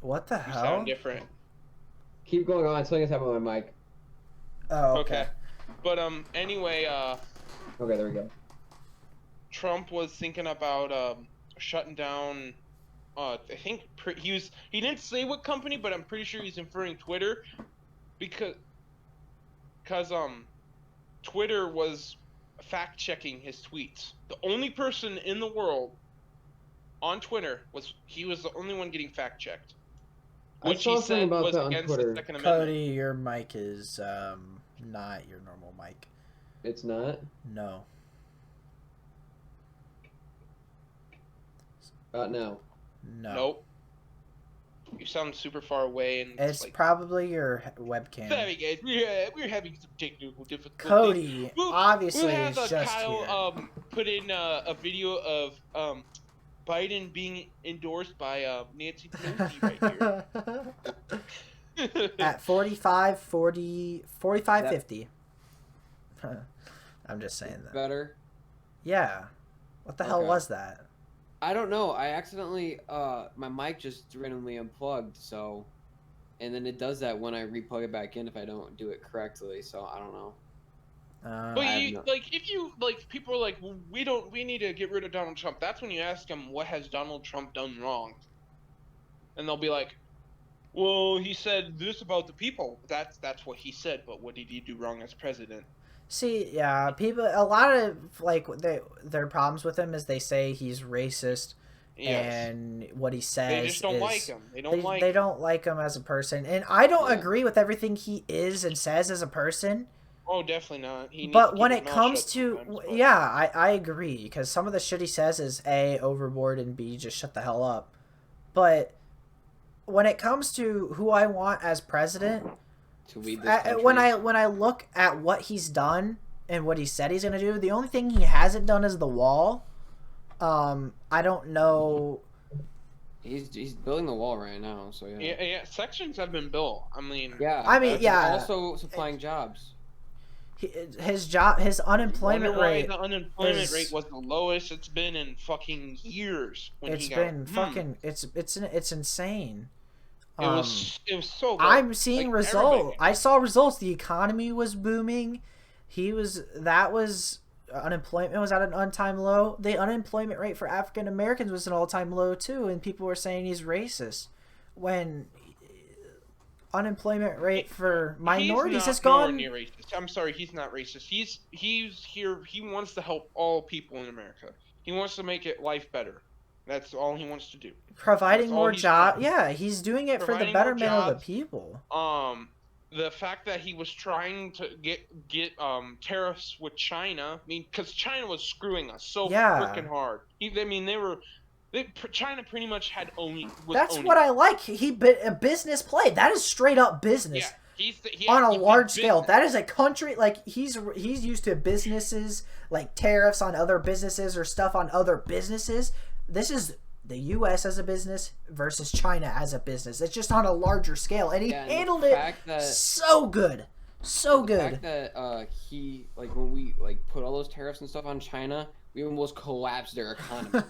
What the You hell? sound different. Keep going on. Something's happening with my mic. Oh, Okay. But anyway, Okay, there we go. Trump was thinking about shutting down. I think he didn't say what company, but I'm pretty sure he's inferring Twitter because Twitter was fact checking his tweets. The only person in the world on Twitter was the only one getting fact checked, I which he saw something said about was that on against the Twitter. Second Amendment. Cody, your mic is not your normal mic. It's not? No. No. No. Nope. You sound super far away, and It's like, probably your webcam. sorry guys, we're having some technical difficulties. Cody, obviously, we'll have is just Kyle here. put in a video of Biden being endorsed by Nancy Pelosi right here. At 45, 40, 45, 50. I'm just saying that. Better? Yeah. What the hell Okay. was that? I don't know. I accidentally, my mic just randomly unplugged, so, and then it does that when I replug it back in if I don't do it correctly, so I don't know. But no- if you people are like, well, we need to get rid of Donald Trump. That's when you ask them, what has Donald Trump done wrong? And they'll be like, well, he said this about the people. That's what he said, but what did he do wrong as president? See, yeah, people, a lot of, like, their problems with him is they say he's racist, Yes. and what he says They just don't is, like him. They don't like they him. don't like him as a person, and I don't Yeah. agree with everything he is and says as a person. Oh, definitely not. He needs But to when keep it his mouth comes shut to, sometimes, but- yeah, I agree, because some of the shit he says is A, overboard, and B, just shut the hell up. But when it comes to who I want as president, To lead this country. when I look at what he's done and what he said he's gonna do, the only thing he hasn't done is the wall. I don't know. He's building the wall right now, so yeah. Yeah, sections have been built. I mean, Yeah. I mean, that's yeah. Also supplying jobs. His unemployment wonder why rate. the unemployment is- rate was the lowest it's been in fucking years. When It's he been got, fucking. It's insane. It was so good. I'm seeing Like, results. everybody- I saw results. The economy was booming. Unemployment was at an all-time low. The unemployment rate for African Americans was an all-time low too, and people were saying he's racist. When unemployment rate for minorities has nowhere gone. near racist. I'm sorry, he's not racist. He's here. He wants to help all people in America. He wants to make life better. That's all he wants to do. Providing That's all more he's jobs. trying. Yeah, he's doing it for the Providing more betterment of the jobs. people. The fact that he was trying to get tariffs with China, I mean, because China was screwing us so Yeah. freaking hard. China pretty much had only. That's what I like. A business play. That is straight up business. Yeah, he on a actually did large scale. business. That is a country, like, he's used to businesses, like tariffs on other businesses or stuff on other businesses. This is the U.S. as a business versus China as a business. It's just on a larger scale, and he Yeah, and handled the it fact that- so good, so The good. fact that he, like, when we put all those tariffs and stuff on China, we almost collapsed their economy.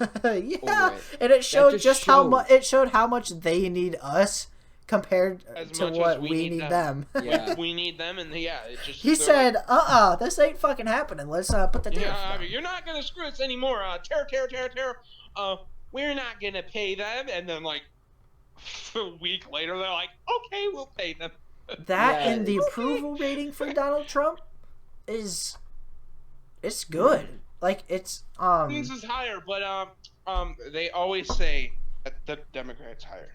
Yeah, over it. and it showed just just how shows. much it showed how much they need us compared As to much as what we we need need them. Yeah. We need them, and it just. He they're said, like, this ain't fucking happening. Let's put the tariff "Yeah, down." you're not gonna screw us anymore. Tariff. We're not gonna pay them." And then like a week later, they're like, "Okay, we'll pay them." That Yeah, and the it's- approval rating for Donald Trump it's good. Like it's This is higher, but they always say that the Democrats higher.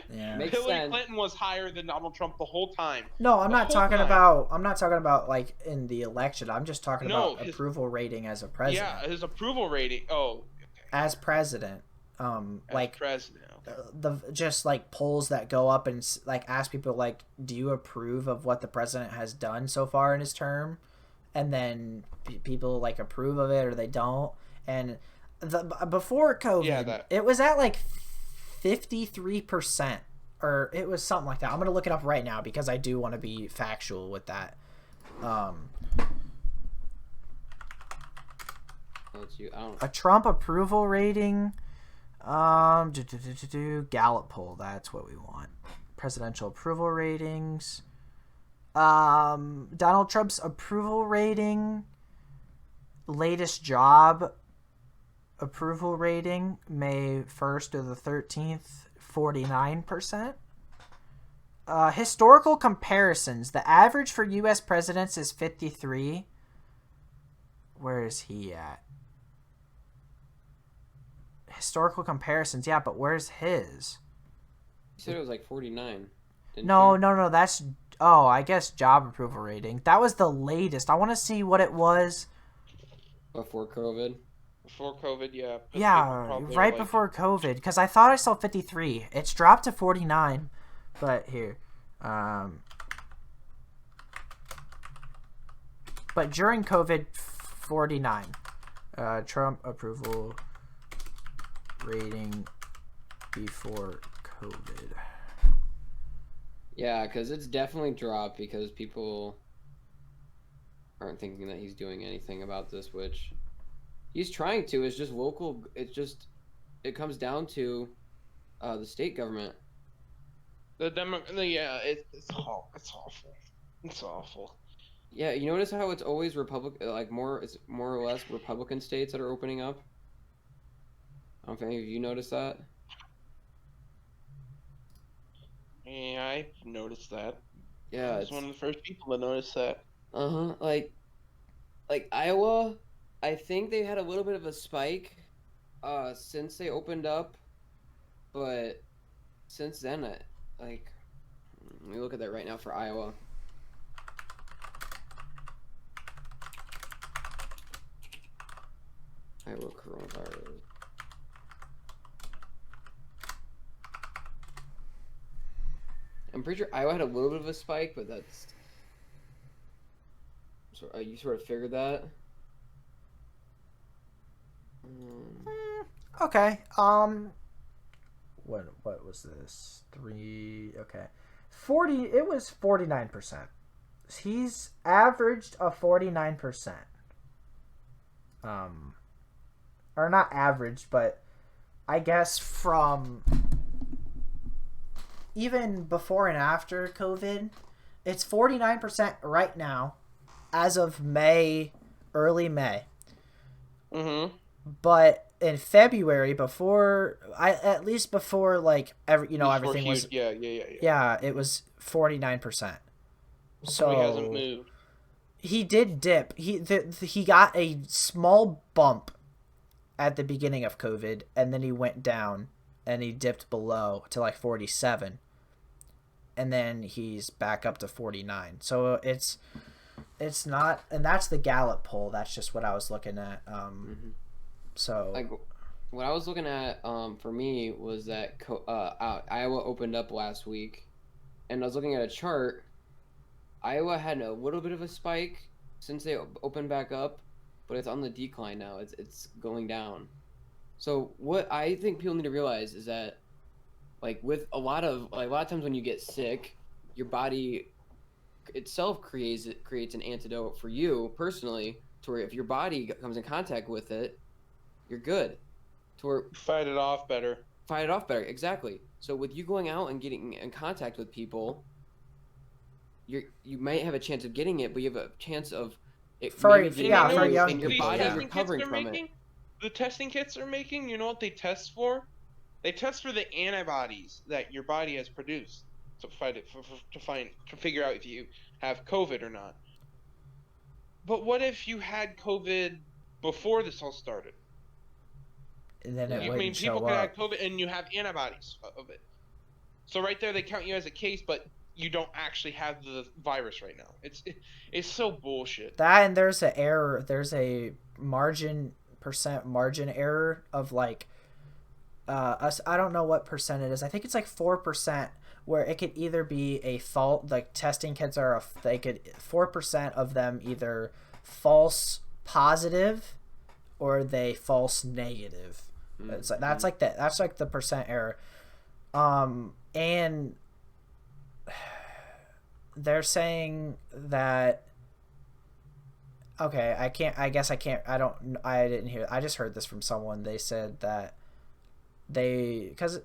yeah. Makes Hillary sense. Clinton was higher than Donald Trump the whole time. No, I'm the not whole talking time. about like in the election. I'm just talking No, about his- approval rating as a president. Yeah, his approval rating. Oh, As president. as Like president. the just like polls that go up and like ask people like, do you approve of what the president has done so far in his term? And then people like approve of it or they don't. And before COVID, Yeah, that. it was at like 53%, or it was something like that. I'm gonna look it up right now because I do want to be factual with that. Let's see, I don't. A Trump approval rating. Gallup poll. That's what we want. Presidential approval ratings. Donald Trump's approval rating, latest job approval rating, May 1st to the 13th, 49%. Historical comparisons. The average for U.S. presidents is 53. Where is he at? Historical comparisons. Yeah, but where's his? You said it was like 49. Didn't No, you? no. That's... Oh, I guess job approval rating. That was the latest. I want to see what it was. Before COVID. Before COVID, yeah. People Yeah, probably are right like, before COVID. Because I thought I saw 53. It's dropped to 49. But here. But during COVID, 49. Trump approval rating before COVID. Yeah, because it's definitely dropped because people aren't thinking that he's doing anything about this, which he's trying to. It's just local. It comes down to the state government. yeah, it's awful. It's awful. Yeah, you notice how it's always it's more or less Republican states that are opening up. I don't know if any of you noticed that. Yeah, I noticed that. Yeah, I was it's one of the first people to notice that. uh-huh. Like Iowa, I think they had a little bit of a spike since they opened up, but since then like let me look at that right now for Iowa. Iowa coronavirus. I'm pretty sure Iowa had a little bit of a spike, but that's so you sort of figured that. Okay. What was this? 3. Okay. 40. It was 49%. He's averaged a 49%. Or not averaged, but I guess from even before and after COVID, it's 49% right now, as of May, early May. Mm-hmm. But in February, before at least before like everything was, yeah, it was 49%. So he hasn't So moved. he did dip. He got a small bump at the beginning of COVID, and then he went down and he dipped below to like 47, and then he's back up to 49. So it's not, and that's the Gallup poll. That's just what I was looking at. So Like what I was looking at for me was that Iowa opened up last week, and I was looking at a chart. Iowa had a little bit of a spike since they opened back up, but it's on the decline now. It's going down. So what I think people need to realize is that, like with a lot of times when you get sick, your body itself creates an antidote for you personally, to where if your body comes in contact with it, you're good. To where Fight it off better. fight it off better. Exactly. So with you going out and getting in contact with people, you might have a chance of getting it, but you have a chance of it For- maybe getting yeah, it for you young and your people, body yeah. recovering from it. The testing kits they're making, you know what they test for? They test for the antibodies that your body has produced to fight it, to figure out if you have COVID or not. But what if you had COVID before this all started? and then it Yeah. wouldn't People show could up. have COVID and you have antibodies of it. So right there, they count you as a case, but you don't actually have the virus right now. It's so bullshit. That, and there's an error. There's a percent margin error of like I don't know what percent it is. I think it's like 4%, where it could either be a fault, like testing kits are they could 4% of them either false positive or they false negative. It's like that's like that. That's like the percent error. And they're saying that, okay, I can't, I guess I can't, I didn't hear, I just heard this from someone. They said that because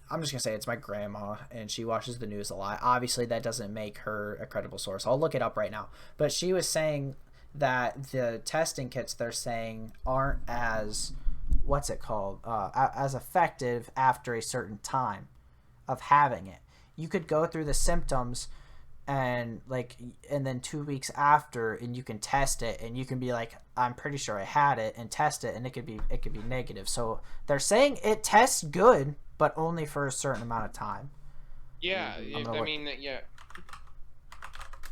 I'm just gonna say it's my grandma, and she watches the news a lot. Obviously, that doesn't make her a credible source. I'll look it up right now. But she was saying that the testing kits they're saying aren't as what's it called as effective after a certain time of having it. You could go through the symptoms and then 2 weeks after, and you can test it, and you can be like, I'm pretty sure I had it, and test it, and it could be negative. So they're saying it tests good, but only for a certain amount of time. Yeah, Mhm. I mean, yeah,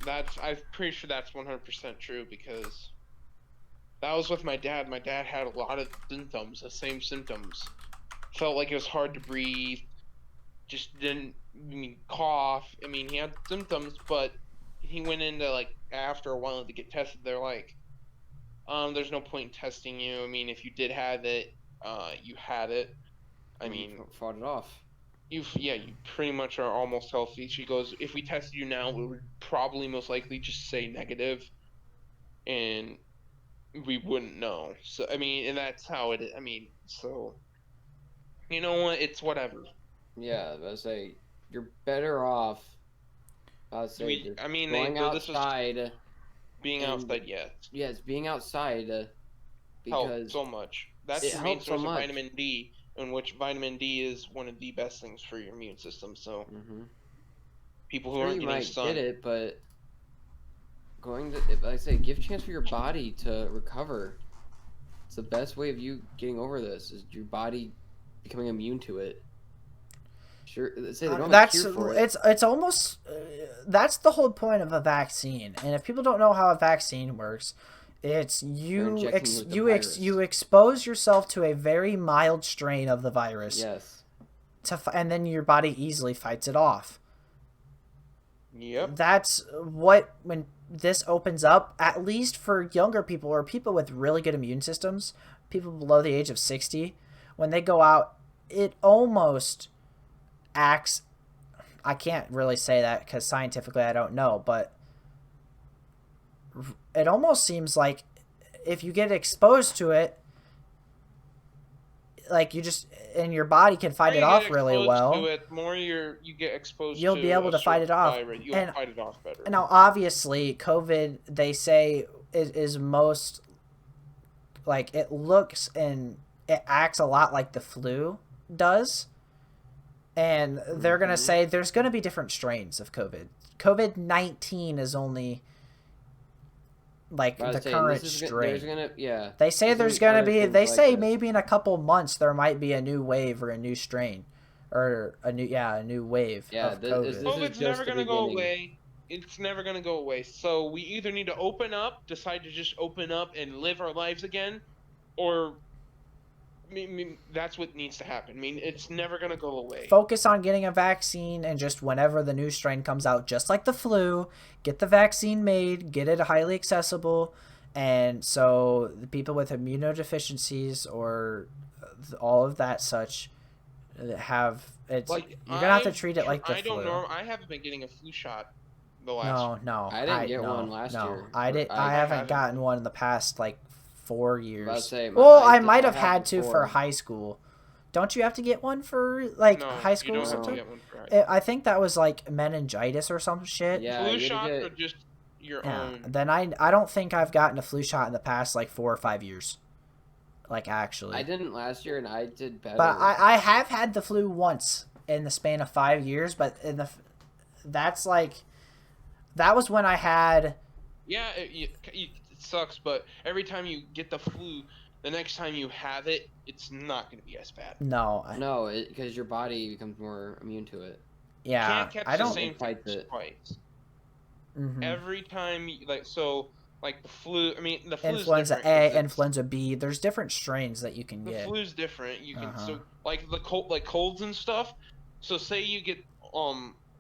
I'm pretty sure that's 100% true because that was with my dad. My dad had a lot of symptoms, the same symptoms. Felt like it was hard to breathe. Just didn't cough. I mean, he had symptoms, but he went into like after a while to get tested. They're like, there's no point in testing you. I mean, if you did have it, you had it. I And you mean, fought it off. you pretty much are almost healthy. She goes, if we tested you now, we would probably most likely just say negative, and we wouldn't know. So I mean, and that's how it is. I mean, so you know what? It's whatever. Yeah, I say you're better off. I say just I mean, going this was outside being and outside. Yes, yes, being outside helped because so much. That's it your main helps so source of much. vitamin D, in which vitamin D is one of the best things for your immune system. So Mm-hmm. people who Sure, aren't you getting might get sun, it, but like I say, give chance for your body to recover. It's the best way of you getting over this is your body becoming immune to it. Sure, let's say they don't have a That's cure for it. it's almost that's the whole point of a vaccine. And if people don't know how a vaccine works, it's They're injecting you with the virus. you expose yourself to a very mild strain of the virus Yes. and then your body easily fights it off. yep. That's what when this opens up, at least for younger people or people with really good immune systems, people below the age of 60, when they go out, it almost acts. I can't really say that because scientifically I don't know, but it almost seems like if you get exposed to it, like you just and your body can fight More it you get off really exposed well, to it, more you get exposed you'll be to able a to fight certain it off. virus, you'll And fight it off better. now, obviously, COVID they say is most like it looks and it acts a lot like the flu does, and they're gonna say there's gonna be different strains of COVID. COVID-19 is only like But I the was saying current there's strain. gonna They say there's there's gonna other be. things They like say this. maybe in a couple months there might be a new wave or a new strain, or a new wave Yeah, of this COVID. is COVID's just never the gonna go beginning. away. It's never gonna go away. So we either need to open up, decide to just open up and live our lives again, or that's what needs to happen. I mean, it's never gonna go away. Focus on getting a vaccine, and just whenever the new strain comes out, just like the flu, get the vaccine made, get it highly accessible, and so the people with immunodeficiencies or all of that such have it's Like you're gonna have to treat it like the I don't flu. know. I haven't been getting a flu shot the last. No, I didn't get one last no. year. I I haven't haven't. gotten one in the past like 4 I'd years. say Well, I I might have have had to for before. high school. Don't you have to get one for like No, high you school or don't have to something? get one for high school. I think that was like meningitis or some shit. Yeah, Flu you had to shots are get. just your Yeah. own. Then I don't think I've gotten a flu shot in the past like 4 or 5 years. Like actually. I didn't last year, and I did better. But I have had the flu once in the span of 5 years, but that's like that was when I had Yeah, it sucks, but every time you get the flu, the next time you have it, it's not going to be as bad. no. No, because your body becomes more immune to it. Yeah, You can't catch I the don't. same thing fight it. twice. Mm-hmm. Every time, like the flu. I mean, the flu's Influenza different. A, 'Cause influenza B. There's different strains that you can the get. flu's different. You can Uh-huh. like the cold, like colds and stuff. So say you get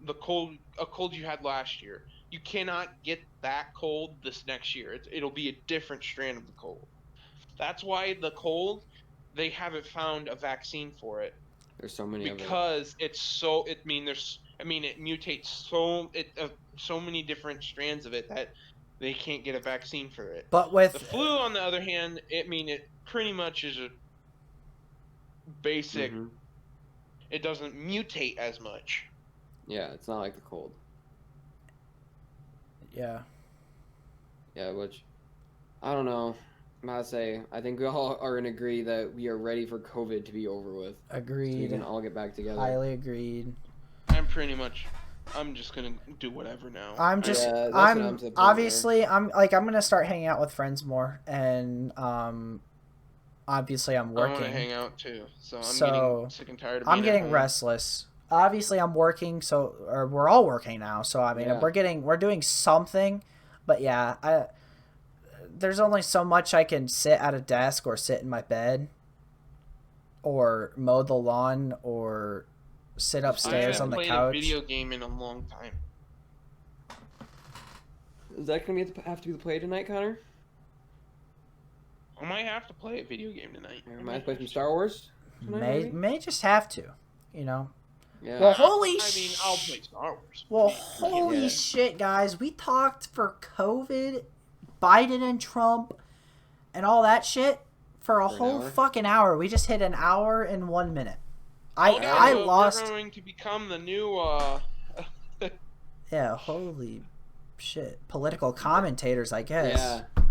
the cold you had last year. You cannot get that cold this next year. It'll be a different strand of the cold. That's why the cold, they haven't found a vaccine for it There's so many of it. because it's so. It mutates so many different strands of it that they can't get a vaccine for it. But with The flu, on the other hand, it pretty much is a basic. Mhm. It doesn't mutate as much. Yeah, it's not like the cold. Yeah. Yeah, which I don't know. I'm about to say, I think we all are in agree that we are ready for COVID to be over with. So we Agreed. can all get back together. Highly agreed. I'm just gonna do whatever now. I'm just Yeah, that's what I'm I'm to the point obviously I'm gonna start hanging out with friends more, and obviously I'm I want to working. hang out too, so I'm So, getting sick and tired of being I'm getting at home. restless. Obviously I'm working, so or we're all working now. So I mean Yeah. we're doing something, but yeah, there's only so much I can sit at a desk or sit in my bed, or mow the lawn or sit I upstairs on haven't the played couch. a video game in a long time. Is that gonna have to be the play tonight, Connor? I might have to play a video game tonight. Or might play some Star Wars tonight, maybe? May just have to, you know. Yeah. Well, I'll play Star Wars. Well, Yeah. holy Yeah. shit, guys! We talked for COVID, Biden and Trump, and all that shit for a For an whole hour? fucking hour. We just hit an hour and 1 minute. Okay, I so lost. We're going to become the new. Yeah, holy shit! Political commentators, I guess. Yeah.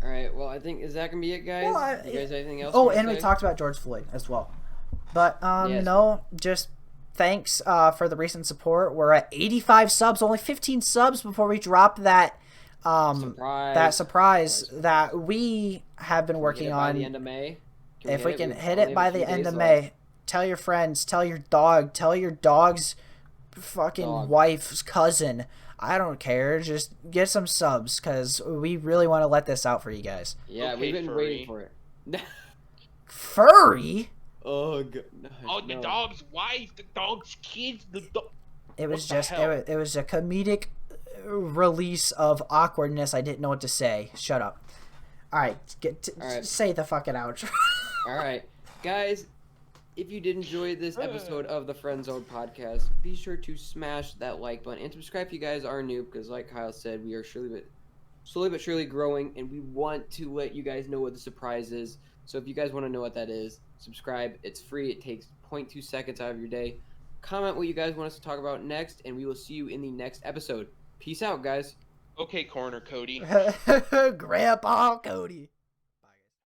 All right. Well, I think is that gonna be it, guys? Well, you guys have anything else? Oh, you wanna and we say? talked about George Floyd as well. But Yes. no, just thanks for the recent support. We're at 85 subs, only 15 subs before we drop that surprise that we have been working by on. the end of May. If we can hit only it have by a few the end days of left. May, tell your friends, tell your dog, tell your dog's fucking wife's cousin. I don't care. Just get some subs because we really want to let this out for you guys. Yeah, Okay, we've been furry. waiting for it. Furry? Oh, God. Oh, the dog's wife, the dog's kids, the dog. It was What the just hell? it was a comedic release of awkwardness. I didn't know what to say. Shut up. All right, All right. say the fucking outro. All right, guys. If you did enjoy this episode of the Friendzone podcast, be sure to smash that like button and subscribe if you guys are new, because like Kyle said, we are slowly but surely growing, and we want to let you guys know what the surprise is. So if you guys want to know what that is, subscribe. It's free. It takes 0.2 seconds out of your day. Comment what you guys want us to talk about next, and we will see you in the next episode. Peace out, guys. Okay, Corner Cody. Grandpa Cody.